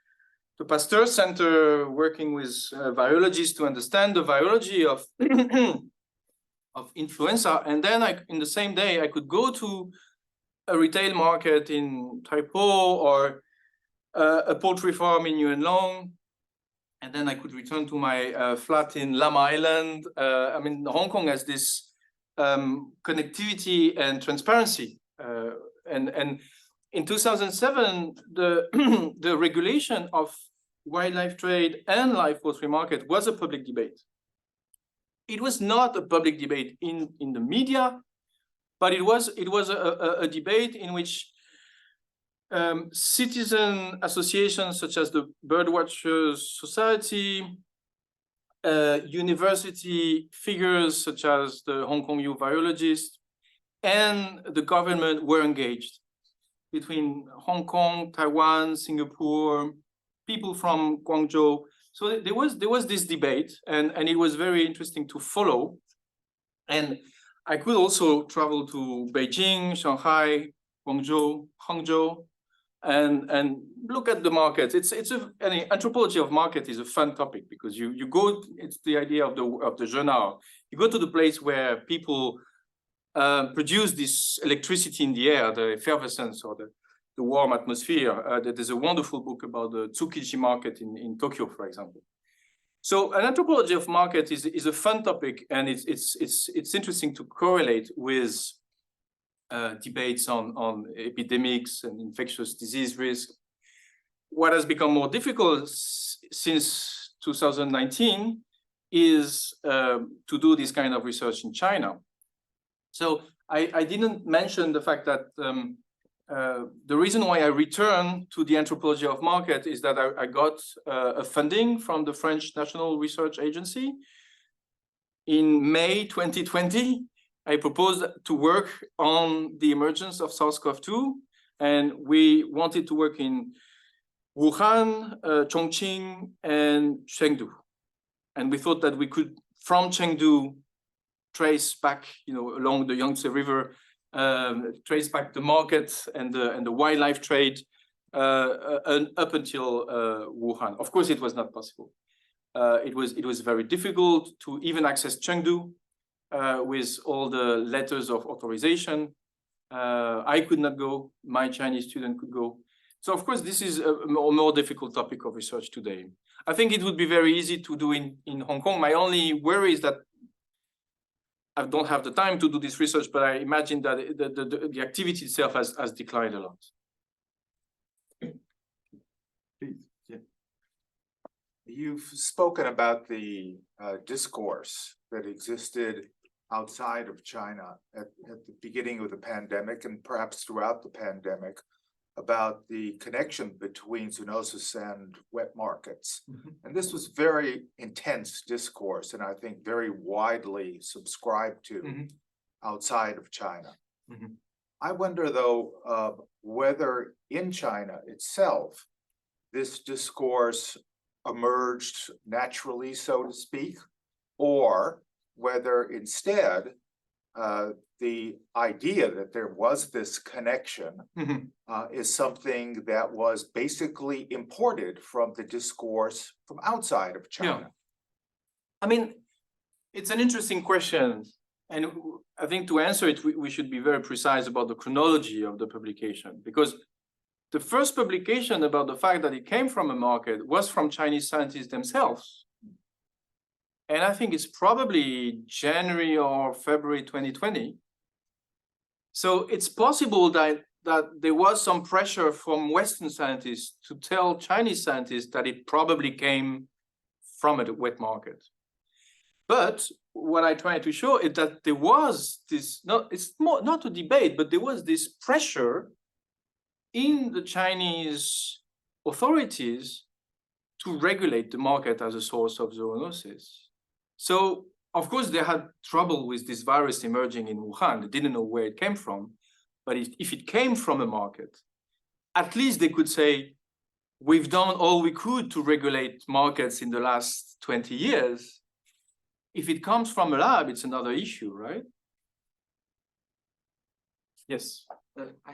the Pasteur Center working with virologists to understand the virology of of influenza, and then in the same day I could go to a retail market in Taipo or a poultry farm in Yuen Long, and then I could return to my flat in Lam Island. Hong Kong has this connectivity and transparency, and in 2007 the regulation of wildlife trade and live poultry market was a public debate. It was not a public debate in the media, but it was a debate in which citizen associations such as the Birdwatchers Society, university figures such as the Hong Kong U virologist, and the government were engaged, between Hong Kong, Taiwan, Singapore, people from Guangdong. So there was this debate, and it was very interesting to follow. And I could also travel to Beijing, Shanghai, Guangzhou, Hangzhou, and look at the markets. Anthropology of market is a fun topic, because you go, it's the idea of the journal. You go to the place where people produce this electricity in the air, the effervescence or the warm atmosphere. There's a wonderful book about the Tsukiji market in Tokyo, for example. So an anthropology of market is a fun topic, and it's interesting to correlate with debates on epidemics and infectious disease risk. What has become more difficult since 2019 is to do this kind of research in China. So I didn't mention the fact that the reason why I returned to the anthropology of market is that I got a funding from the French National Research Agency. In May 2020, I proposed to work on the emergence of SARS-CoV-2, and we wanted to work in Wuhan, Chongqing, and Chengdu. And we thought that we could, from Chengdu, trace back, along the Yangtze River, trace back the market and the wildlife trade up until Wuhan. Of course, it was not possible. It was very difficult to even access Chengdu with all the letters of authorization. I could not go. My Chinese student could go. So, of course, this is a more difficult topic of research today. I think it would be very easy to do in Hong Kong. My only worry is that I don't have the time to do this research, but I imagine that the activity itself has declined a lot. Yeah. You've spoken about the discourse that existed outside of China at the beginning of the pandemic, and perhaps throughout the pandemic, about the connection between zoonosis and wet markets. And this was very intense discourse, and I think very widely subscribed to outside of China. I wonder, though, whether in China itself, this discourse emerged naturally, so to speak, or whether instead the idea that there was this connection is something that was basically imported from the discourse from outside of China. Yeah. I mean, it's an interesting question. And I think to answer it, we should be very precise about the chronology of the publication, because the first publication about the fact that it came from a market was from Chinese scientists themselves. And I think it's probably January or February 2020. So it's possible that there was some pressure from Western scientists to tell Chinese scientists that it probably came from a wet market. But what I try to show is that there was this, it's more not a debate, but there was this pressure in the Chinese authorities to regulate the market as a source of zoonosis. So, of course, they had trouble with this virus emerging in Wuhan. They didn't know where it came from. But if it came from a market, at least they could say, we've done all we could to regulate markets in the last 20 years. If it comes from a lab, it's another issue, right? Yes. I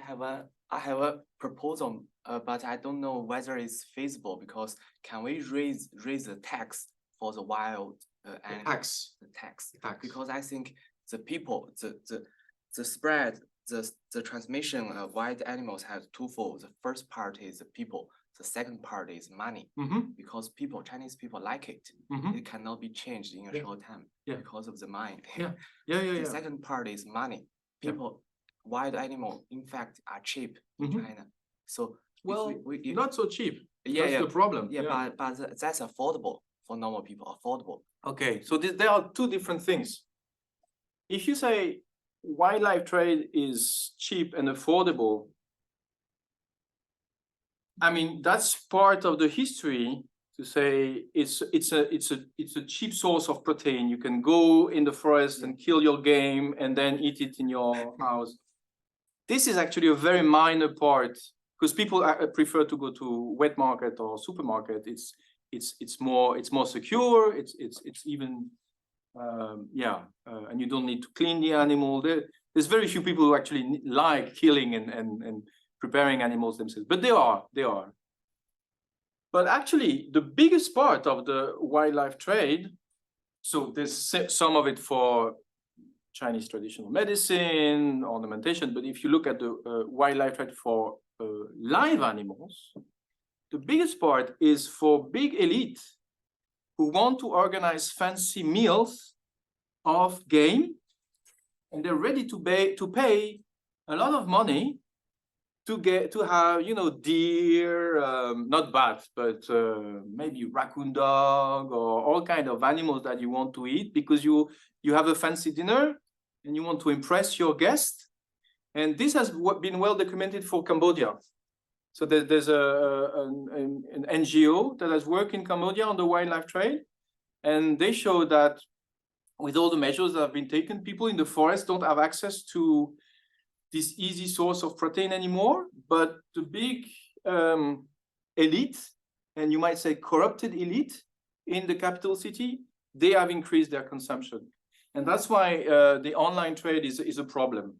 have a proposal, but I don't know whether it's feasible, because can we raise the tax for the wild animals? The tax. Because I think the people, the spread, the transmission of wild animals has twofold. The first part is the people. The second part is money, because Chinese people like it. It cannot be changed in a short time because of the money. The second part is money. People, wild animals, in fact, are cheap in China. So not so cheap. That's the problem. But that's affordable for normal people. Affordable. Okay, so there are two different things. If you say wildlife trade is cheap and affordable, I mean, that's part of the history to say it's a cheap source of protein. You can go in the forest and kill your game and then eat it in your house. This is actually a very minor part, because people prefer to go to wet market or supermarket. It's more secure. It's even and you don't need to clean the animal. There's very few people who actually like killing and preparing animals themselves, but they are. But actually, the biggest part of the wildlife trade, so there's some of it for Chinese traditional medicine, ornamentation, but if you look at the wildlife trade for live animals, the biggest part is for big elite who want to organize fancy meals of game, and they're ready to pay a lot of money to have, deer, not bats, but maybe raccoon dog or all kind of animals that you want to eat because you have a fancy dinner and you want to impress your guest. And this has been well documented for Cambodia. So there's an NGO that has worked in Cambodia on the wildlife trade, and they show that with all the measures that have been taken, people in the forest don't have access to this easy source of protein anymore, but the big elite, and you might say corrupted elite in the capital city, they have increased their consumption. And that's why the online trade is a problem,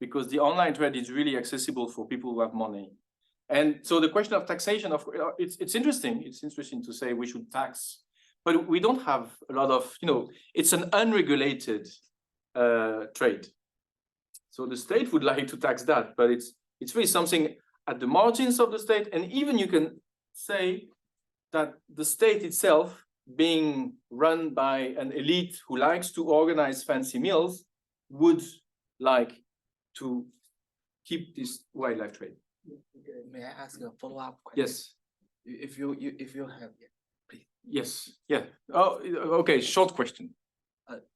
because the online trade is really accessible for people who have money. And so the question of taxation, it's interesting. It's interesting to say we should tax, but we don't have a lot of, it's an unregulated trade. So the state would like to tax that, but it's really something at the margins of the state. And even you can say that the state itself, being run by an elite who likes to organize fancy meals, would like to keep this wildlife trade. May I ask a follow-up question? Yes. If you have, please. Yes. Yeah. Oh, okay. Short question.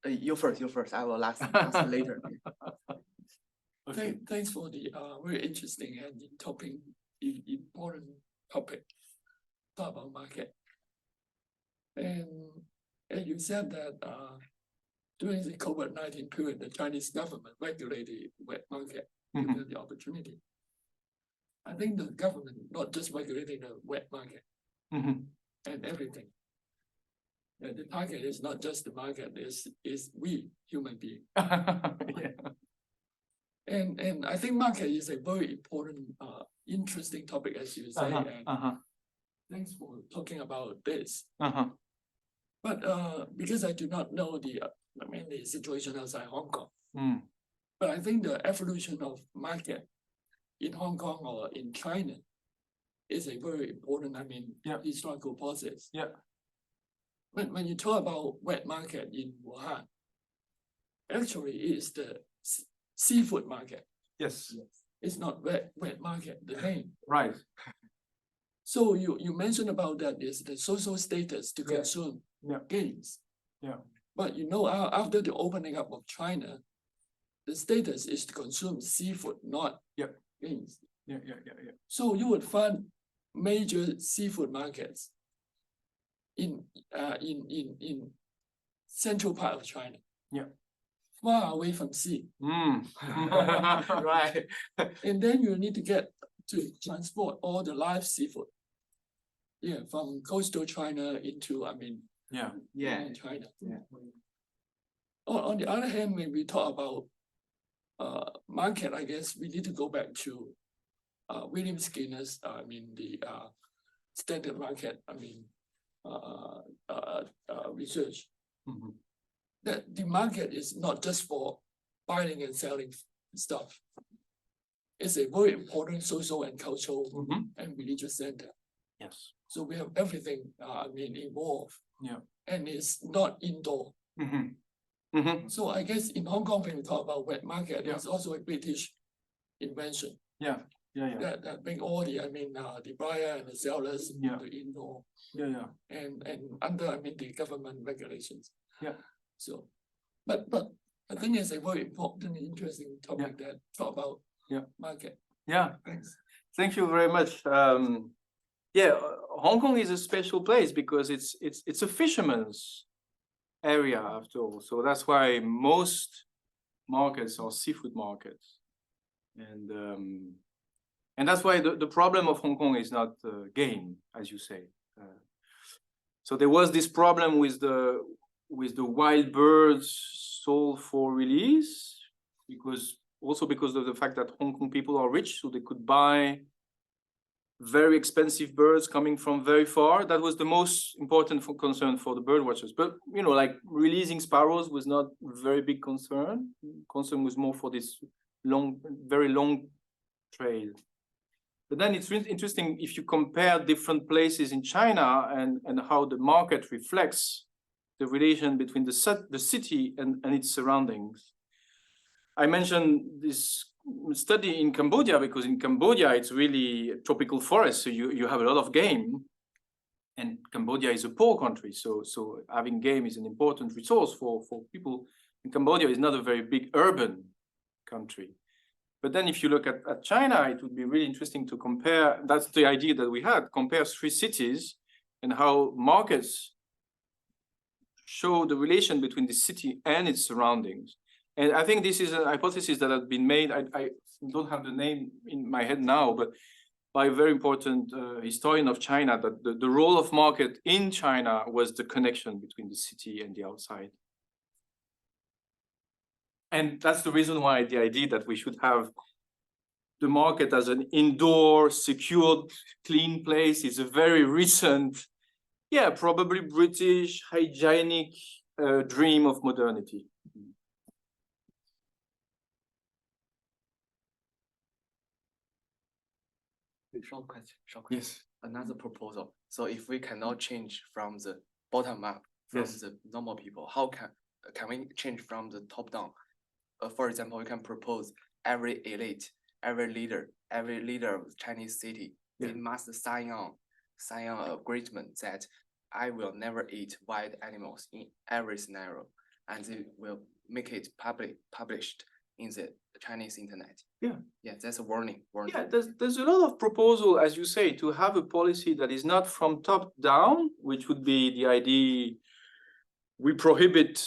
You first. I will ask later. Okay. Thanks for the very interesting and important topic about market. And you said that during the COVID-19 period, the Chinese government regulated wet market given the opportunity. I think the government not just regulating the wet market and everything. The target is not just the market, is we human beings. And I think market is a very important, interesting topic, as you say. And thanks for talking about this. But because I do not know the situation outside Hong Kong, but I think the evolution of market in Hong Kong or in China is a very important, historical process. When you talk about wet market in Wuhan, actually it's the seafood market. Yes. It's not wet market, the name. Right. So you mentioned about that is the social status to consume games. But after the opening up of China, the status is to consume seafood, not games. So you would find major seafood markets in central part of China. Far away from sea. Right. And then you need to get to transport all the live seafood. From coastal China into, China. On the other hand, when we talk about market, I guess we need to go back to William Skinner's, the standard market, research. That the market is not just for buying and selling stuff. It's a very important social and cultural and religious center. Yes. So we have everything, involved. And it's not indoor. So I guess in Hong Kong, when we talk about wet market, it's also a British invention. That bring all the, the buyer and the sellers into indoor. And under, the government regulations. So, but I think it's a very important and interesting topic that talk about market. Thanks. Thank you very much. Hong Kong is a special place because it's a fisherman's area after all. So that's why most markets are seafood markets. And that's why the problem of Hong Kong is not game, as you say. So there was this problem with the wild birds sold for release, because of the fact that Hong Kong people are rich, so they could buy very expensive birds coming from very far. That was the most important concern for the bird watchers. But like releasing sparrows was not a very big concern. Concern was more for this very long trade. But then it's really interesting if you compare different places in China and how the market reflects the relation between the city and its surroundings. I mentioned this study in Cambodia because in Cambodia it's really a tropical forest, so you have a lot of game, and Cambodia is a poor country, so having game is an important resource for people. And Cambodia is not a very big urban country. But then if you look at China, it would be really interesting to compare. That's the idea that we had, compare three cities and how markets show the relation between the city and its surroundings. And I think this is a hypothesis that has been made. I don't have the name in my head now, but by a very important historian of China, that the role of market in China was the connection between the city and the outside. And that's the reason why the idea that we should have the market as an indoor, secured, clean place is a very recent, probably British, hygienic dream of modernity. Short question. Yes. Another proposal. So if we cannot change from the bottom up, from the normal people, how can we change from the top down? For example, we can propose every elite, every leader of the Chinese city, they must sign an agreement that I will never eat wild animals in every scenario, and they will make it published in the Chinese internet. That's a warning. There's a lot of proposal, as you say, to have a policy that is not from top down, which would be the idea we prohibit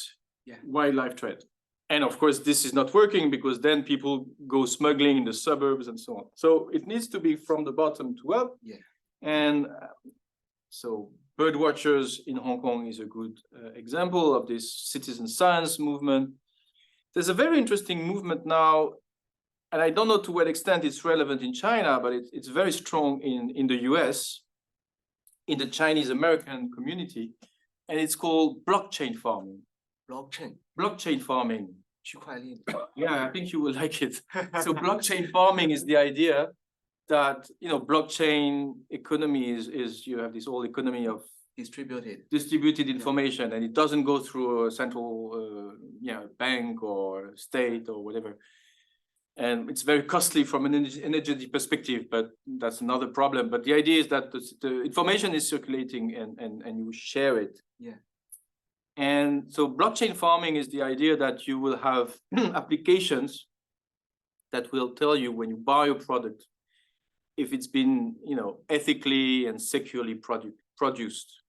wildlife trade. And of course, this is not working because then people go smuggling in the suburbs and so on. So it needs to be from the bottom to up. Yeah. And so bird watchers in Hong Kong is a good example of this citizen science movement. There's a very interesting movement now, and I don't know to what extent it's relevant in China, but it's very strong in the US, in the Chinese American community, and it's called blockchain farming. Blockchain farming. 区块链. Yeah, I think you will like it. So blockchain farming is the idea that, you know, blockchain economy is you have this whole economy of distributed information, and it doesn't go through a central bank or state or whatever. And it's very costly from an energy perspective, but that's another problem. But the idea is that the information is circulating and you share it. Yeah. And so blockchain farming is the idea that you will have applications that will tell you when you buy a product if it's been, you know, ethically and securely produced.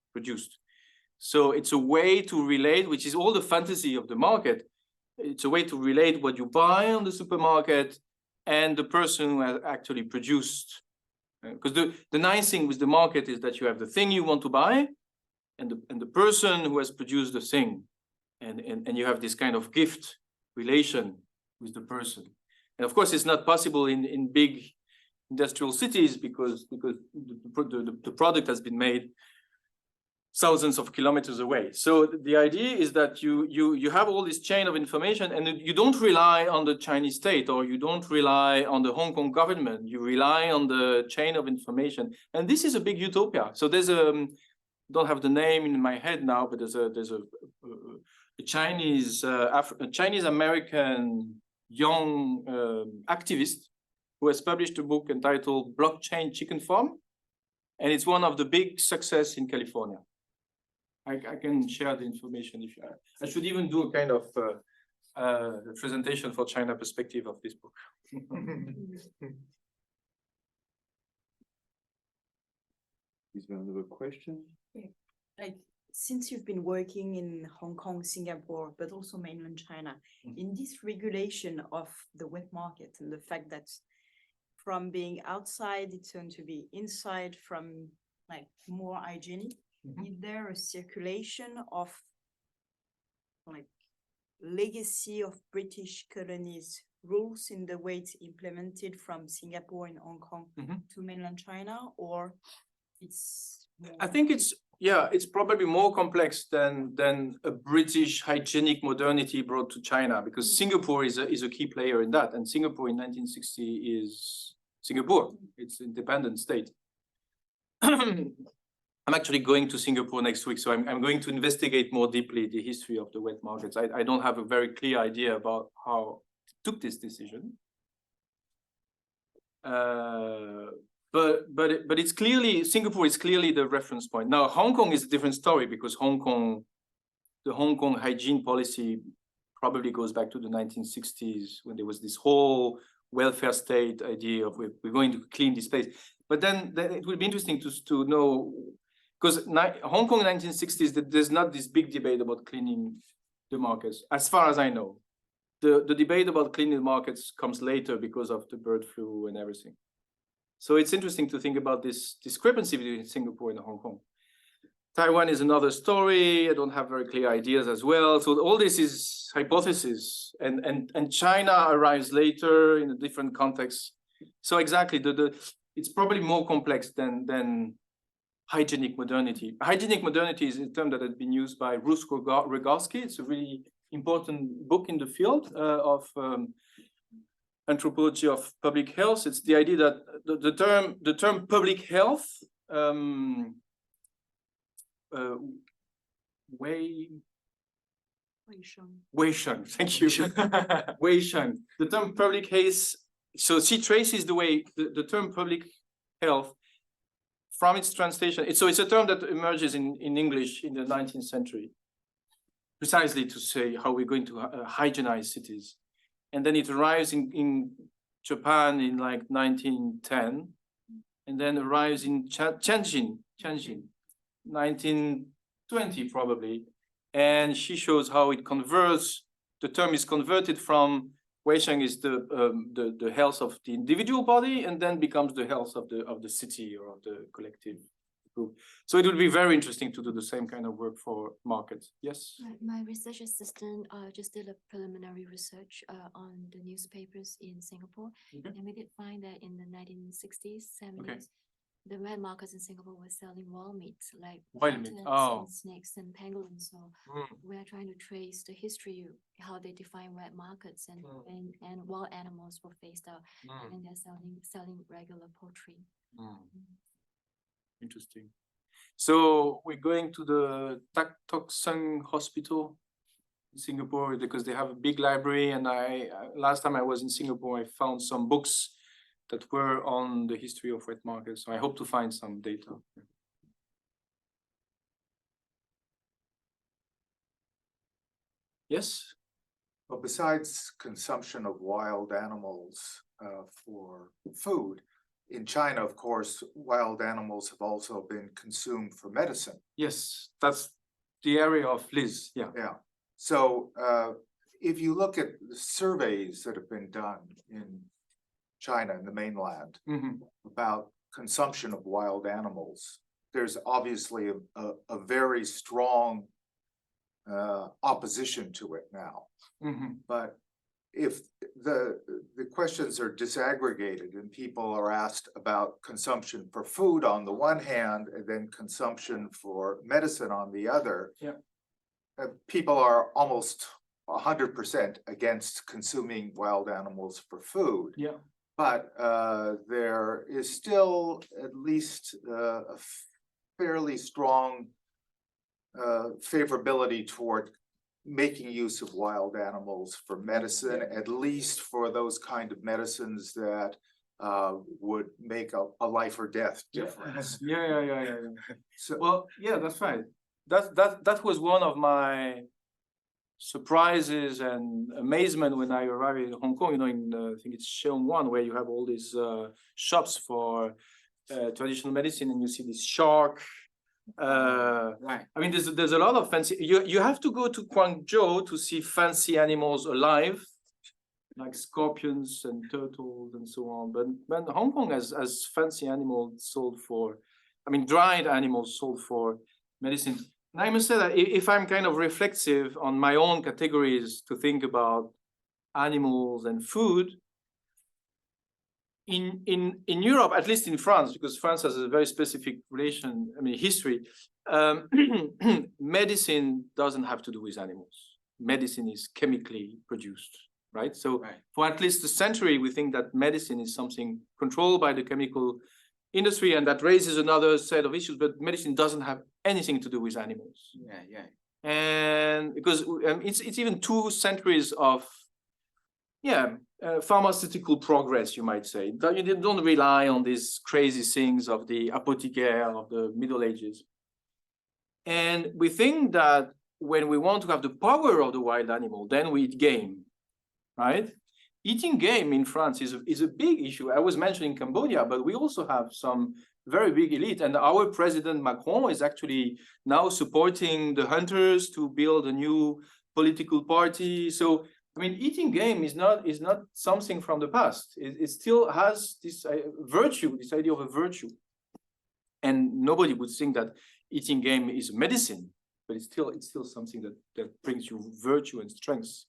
So it's a way to relate, which is all the fantasy of the market. It's a way to relate what you buy on the supermarket and the person who has actually produced. Because the nice thing with the market is that you have the thing you want to buy and the person who has produced the thing. And you have this kind of gift relation with the person. And of course, it's not possible in big industrial cities because the product has been made thousands of kilometers away. So the idea is that you have all this chain of information, and you don't rely on the Chinese state, or you don't rely on the Hong Kong government. You rely on the chain of information, and this is a big utopia. So there's don't have the name in my head now, but there's a Chinese American young activist who has published a book entitled Blockchain Chicken Farm, and it's one of the big success in California. I can share the information if you are. I should even do a kind of presentation for China perspective of this book. Is there another question? Yeah. Like, since you've been working in Hong Kong, Singapore, but also mainland China, in this regulation of the wet market and the fact that from being outside, it's going to be inside, from like more hygienic, is there a circulation of like legacy of British colonies rules in the way it's implemented from Singapore and Hong Kong to mainland China, or it's I think it's probably more complex than a British hygienic modernity brought to China, because Singapore is a key player in that, and Singapore in 1960 is Singapore. It's an independent state. I'm actually going to Singapore next week, so I'm going to investigate more deeply the history of the wet markets. I don't have a very clear idea about how it took this decision. But it's clearly, Singapore is clearly the reference point. Now, Hong Kong is a different story, because the Hong Kong hygiene policy probably goes back to the 1960s, when there was this whole welfare state idea of we're going to clean this place. But then it would be interesting to know, because Hong Kong 1960s, there's not this big debate about cleaning the markets, as far as I know. The debate about cleaning the markets comes later because of the bird flu and everything. So it's interesting to think about this discrepancy between Singapore and Hong Kong. Taiwan is another story. I don't have very clear ideas as well. So all this is hypothesis, and China arrives later in a different context. So exactly, it's probably more complex than hygienic modernity. Hygienic modernity is a term that has been used by Ruth Rogoski. It's a really important book in the field of anthropology of public health. It's the idea that the term public health, Wei Sheng, thank you. Wei Sheng. The term public health, so she traces the way the term public health from its translation. So it's a term that emerges in English in the 19th century, precisely to say how we're going to hygienize cities. And then it arrives in Japan in like 1910, and then arrives in Tianjin, 1920 probably. And she shows how it converts the term is converted from Weisheng is the health of the individual body, and then becomes the health of the city or of the collective group. So it would be very interesting to do the same kind of work for markets. Yes. My research assistant just did a preliminary research on the newspapers in Singapore, and we did find that in the 1960s, 70s, the wet markets in Singapore were selling wild meat, like Wild meat. pythons and snakes and pangolins. So we are trying to trace the history, how they define wet markets, and wild animals were phased out, and they're selling regular poultry. Interesting. So we're going to the Tak Tok Seng Hospital in Singapore because they have a big library. And last time I was in Singapore, I found some books that were on the history of wet markets. So I hope to find some data. Yes. Well, besides consumption of wild animals for food, in China, of course, wild animals have also been consumed for medicine. Yes, that's the area of Liz. Yeah. Yeah. So if you look at the surveys that have been done in China and the mainland about consumption of wild animals, there's obviously a very strong opposition to it now. But if the questions are disaggregated and people are asked about consumption for food on the one hand and then consumption for medicine on the other, people are almost 100% against consuming wild animals for food. Yeah. But there is still at least a fairly strong favorability toward making use of wild animals for medicine, at least for those kind of medicines that would make a life or death difference. Yeah. So, Well, yeah, that's right. That was one of my surprises and amazement when I arrived in Hong Kong. You know, in I think it's Sheung Wan, where you have all these shops for traditional medicine, and you see this shark. Right. I mean, there's a lot of fancy. You have to go to Guangzhou to see fancy animals alive, like scorpions and turtles and so on. But Hong Kong has fancy animals sold for, I mean, dried animals sold for medicine. And I must say that if I'm kind of reflexive on my own categories to think about animals and food, in Europe, at least in France, because France has a very specific relation, I mean, history, medicine doesn't have to do with animals. Medicine is chemically produced, right? So for at least a century, we think that medicine is something controlled by the chemical industry, and that raises another set of issues, but medicine doesn't have anything to do with animals. And because it's even 2 centuries of pharmaceutical progress, you might say. You don't rely on these crazy things of the apothecary of the Middle Ages. And we think that when we want to have the power of the wild animal, then we eat game, right? Eating game in France is a big issue. I was mentioning Cambodia, but we also have some very big elite. And our president Macron is actually now supporting the hunters to build a new political party. So I mean, eating game is not something from the past. It still has this virtue, this idea of a virtue. And nobody would think that eating game is medicine, but it's still something that brings you virtue and strength.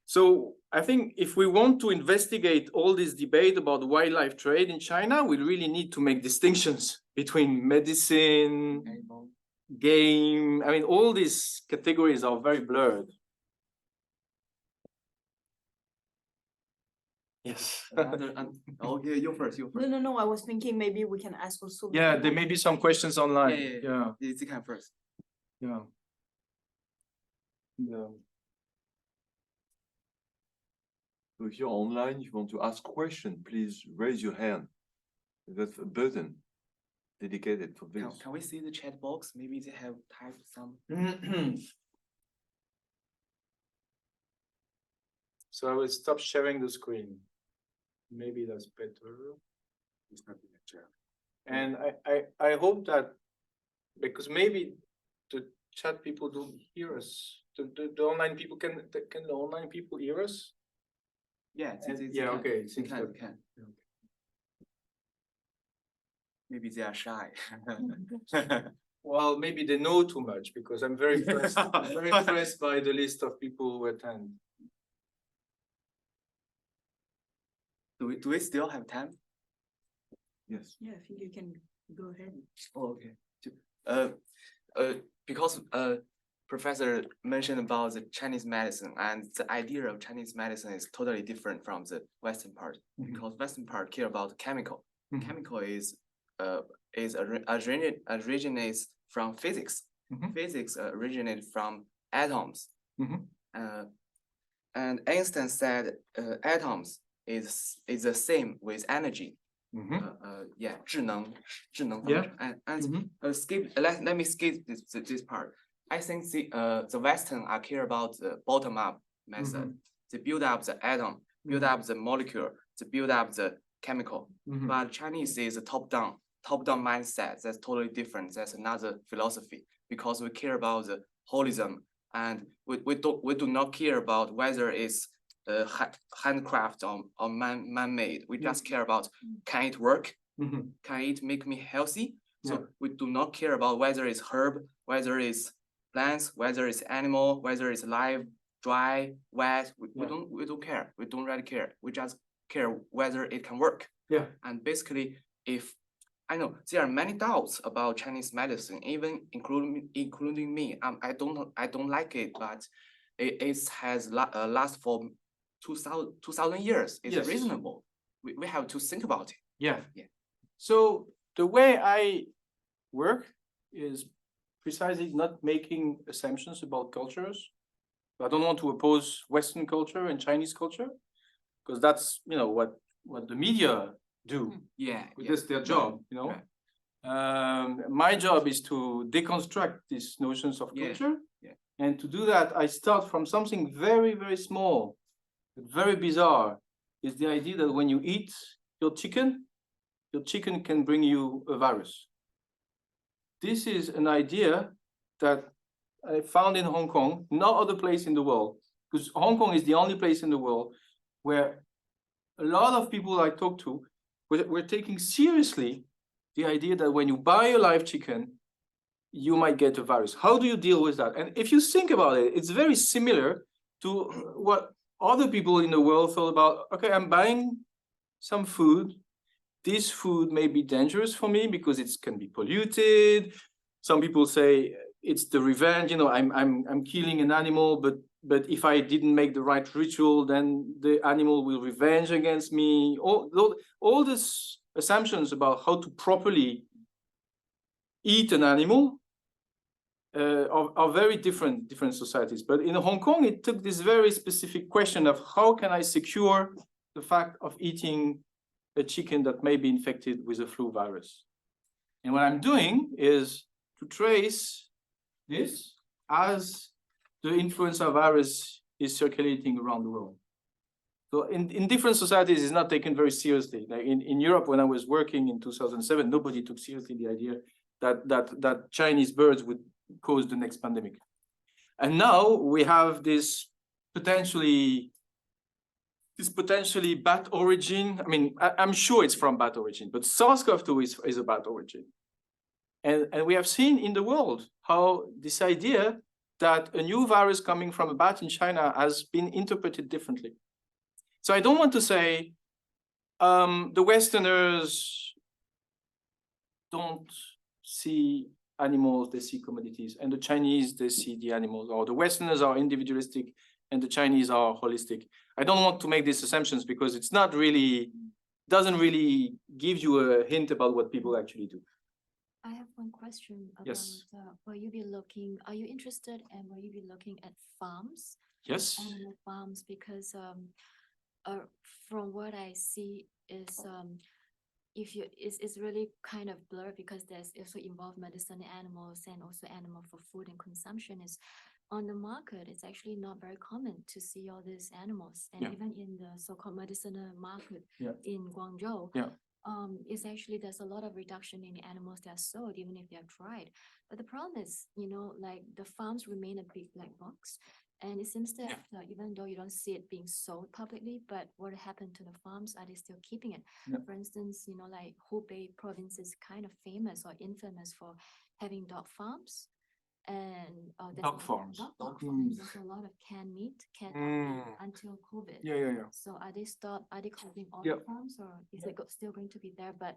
So I think if we want to investigate all this debate about wildlife trade in China, we really need to make distinctions between medicine, game. I mean, all these categories are very blurred. Yes. Okay, you first. No. I was thinking maybe we can ask also. Yeah, there may be some questions online. Yeah. You can first. Yeah. So if you're online, if you want to ask a question, please raise your hand. That's a button dedicated for this. Can we see the chat box? Maybe they have typed some. So I will stop sharing the screen. Maybe that's better. It's not in the chat. And I hope that, because maybe the chat people don't hear us. the online people can the online people hear us? Yeah, Yeah, okay, it seems can, like- can. Maybe they are shy. Well, maybe they know too much because I'm very impressed, very impressed by the list of people who attend. Do we still have time? Yes. Yeah, I think you can go ahead. Oh, okay. Because Professor mentioned about the Chinese medicine, and the idea of Chinese medicine is totally different from the Western part. Because Western part care about chemical. Chemical is originates from physics. Physics originated from atoms. And Einstein said atoms is the same with energy. Yeah, 智能 Yeah. and let me skip this part. I think the Western are care about the bottom up method. They build up the atom, build up the molecule, they build up the chemical. But Chinese is a top down mindset. That's totally different. That's another philosophy because we care about the holism, and we do not care about whether it's handcraft or man-made. We just care about can it work? Can it make me healthy? So we do not care about whether it's herb, whether it's plants, whether it's animal, whether it's live, dry, wet. We don't care. We don't really care. We just care whether it can work. Yeah. And basically, if I know there are many doubts about Chinese medicine, even including me. I don't like it, but it has last for 2000 years. It's Yes. reasonable. We have to think about it. Yeah. Yeah. So the way I work is precisely not making assumptions about cultures. I don't want to oppose Western culture and Chinese culture because that's what the media do. Yeah. That's their job, My job is to deconstruct these notions of culture. Yeah. And to do that, I start from something very, very small, very bizarre. Is the idea that when you eat your chicken can bring you a virus. This is an idea that I found in Hong Kong, no other place in the world, because Hong Kong is the only place in the world where a lot of people I talk to were taking seriously the idea that when you buy a live chicken, you might get a virus. How do you deal with that? And if you think about it, it's very similar to what other people in the world thought about, okay, I'm buying some food. This food may be dangerous for me because it can be polluted. Some people say it's the revenge, I'm killing an animal, but if I didn't make the right ritual, then the animal will revenge against me. All these assumptions about how to properly eat an animal are very different societies. But in Hong Kong, it took this very specific question of how can I secure the fact of eating a chicken that may be infected with a flu virus. And what I'm doing is to trace this as the influenza virus is circulating around the world. So in different societies, it's not taken very seriously. Like in Europe, when I was working in 2007, nobody took seriously the idea that Chinese birds would cause the next pandemic. And now we have this potentially bat origin. I mean, I'm sure it's from bat origin, but SARS-CoV-2 is a bat origin. And we have seen in the world how this idea that a new virus coming from a bat in China has been interpreted differently. So I don't want to say the Westerners don't see animals, they see commodities, and the Chinese, they see the animals, or the Westerners are individualistic and the Chinese are holistic. I don't want to make these assumptions because it's not really, doesn't really give you a hint about what people actually do. I have one question about, Yes. are you interested and will you be looking at farms? Yes. Animal farms, because from what I see is it's really kind of blurred because there's also involved medicinal animals and also animal for food and consumption. Is on the market, it's actually not very common to see all these animals. And even in the so-called medicinal market in Guangdong, is actually there's a lot of reduction in the animals that are sold, even if they are dried. But the problem is, like the farms remain a big black box. And it seems that even though you don't see it being sold publicly, but what happened to the farms, are they still keeping it? For instance, like Hubei province is kind of famous or infamous for having dog farms. And Dog farms. Dog farms. There's a lot of canned meat, until COVID. Yeah. So are they closing all Yeah. the farms, or is it still going to be there? But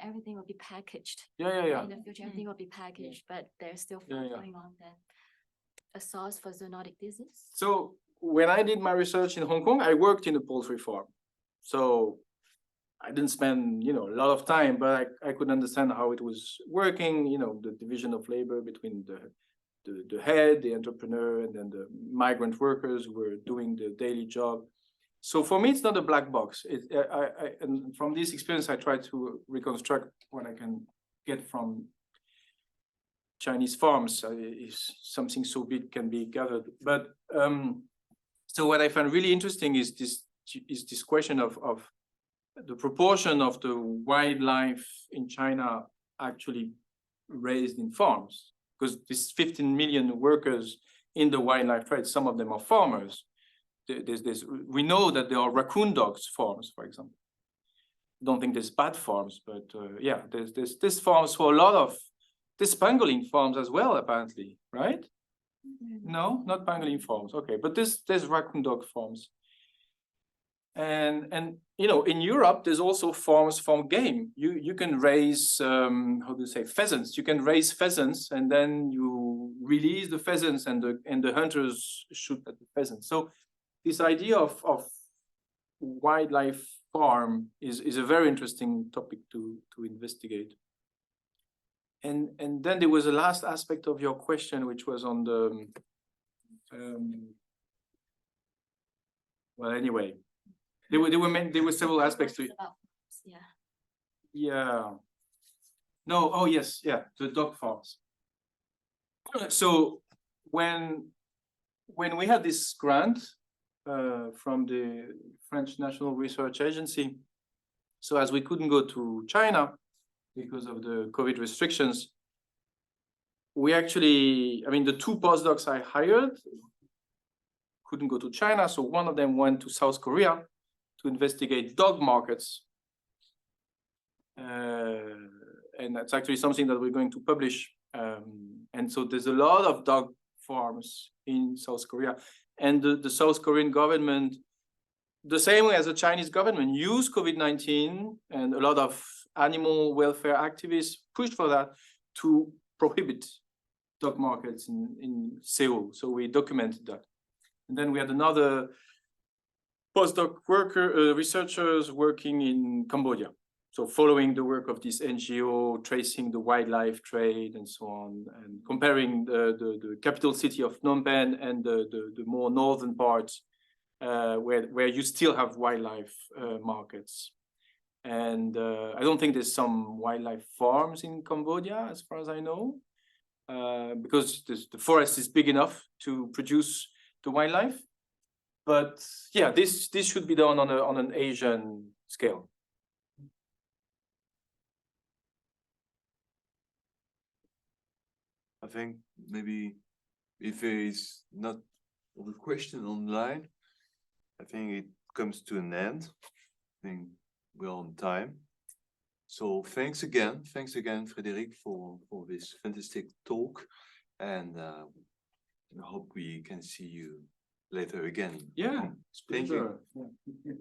everything will be packaged. Yeah. In the future, everything will be packaged, but there's still farms going on there. A source for zoonotic disease. So when I did my research in Hong Kong, I worked in a poultry farm. So I didn't spend, a lot of time, but I could understand how it was working, the division of labor between the head, the entrepreneur, and then the migrant workers who were doing the daily job. So for me, it's not a black box. And from this experience, I try to reconstruct what I can get from Chinese farms. If something so big can be gathered. But so what I find really interesting is this question of the proportion of the wildlife in China actually raised in farms, because these 15 million workers in the wildlife trade, some of them are farmers. We know that there are raccoon dogs farms, for example. I don't think there's bad farms, but there's farms for a lot of, there's pangolin farms as well, apparently, right? No, not pangolin farms. Okay, but there's raccoon dog farms. And in Europe, there's also farms from game. You can raise pheasants. You can raise pheasants, and then you release the pheasants, and the hunters shoot at the pheasants. So this idea of wildlife farm is a very interesting topic to investigate. And then there was a last aspect of your question, which was on the well, anyway. There were several aspects to it. Yeah. No. Oh yes. Yeah. The dog farms. So when we had this grant from the French National Research Agency, so as we couldn't go to China because of the COVID restrictions, we actually, the two postdocs I hired couldn't go to China, so one of them went to South Korea to investigate dog markets. And that's actually something that we're going to publish. And so there's a lot of dog farms in South Korea. And the South Korean government, the same way as the Chinese government, used COVID-19, and a lot of animal welfare activists pushed for that to prohibit dog markets in Seoul. So we documented that. And then we had another postdoc researchers working in Cambodia. So following the work of this NGO, tracing the wildlife trade and so on, and comparing the capital city of Phnom Penh and the more northern parts where you still have wildlife markets. And I don't think there's some wildlife farms in Cambodia, as far as I know, because the forest is big enough to produce the wildlife. But yeah, this should be done on an Asian scale. I think maybe if there is not a question online, I think it comes to an end. I think we're on time. So thanks again, Frédéric, for this fantastic talk, and I hope we can see you later again. Yeah, thank you. Yeah.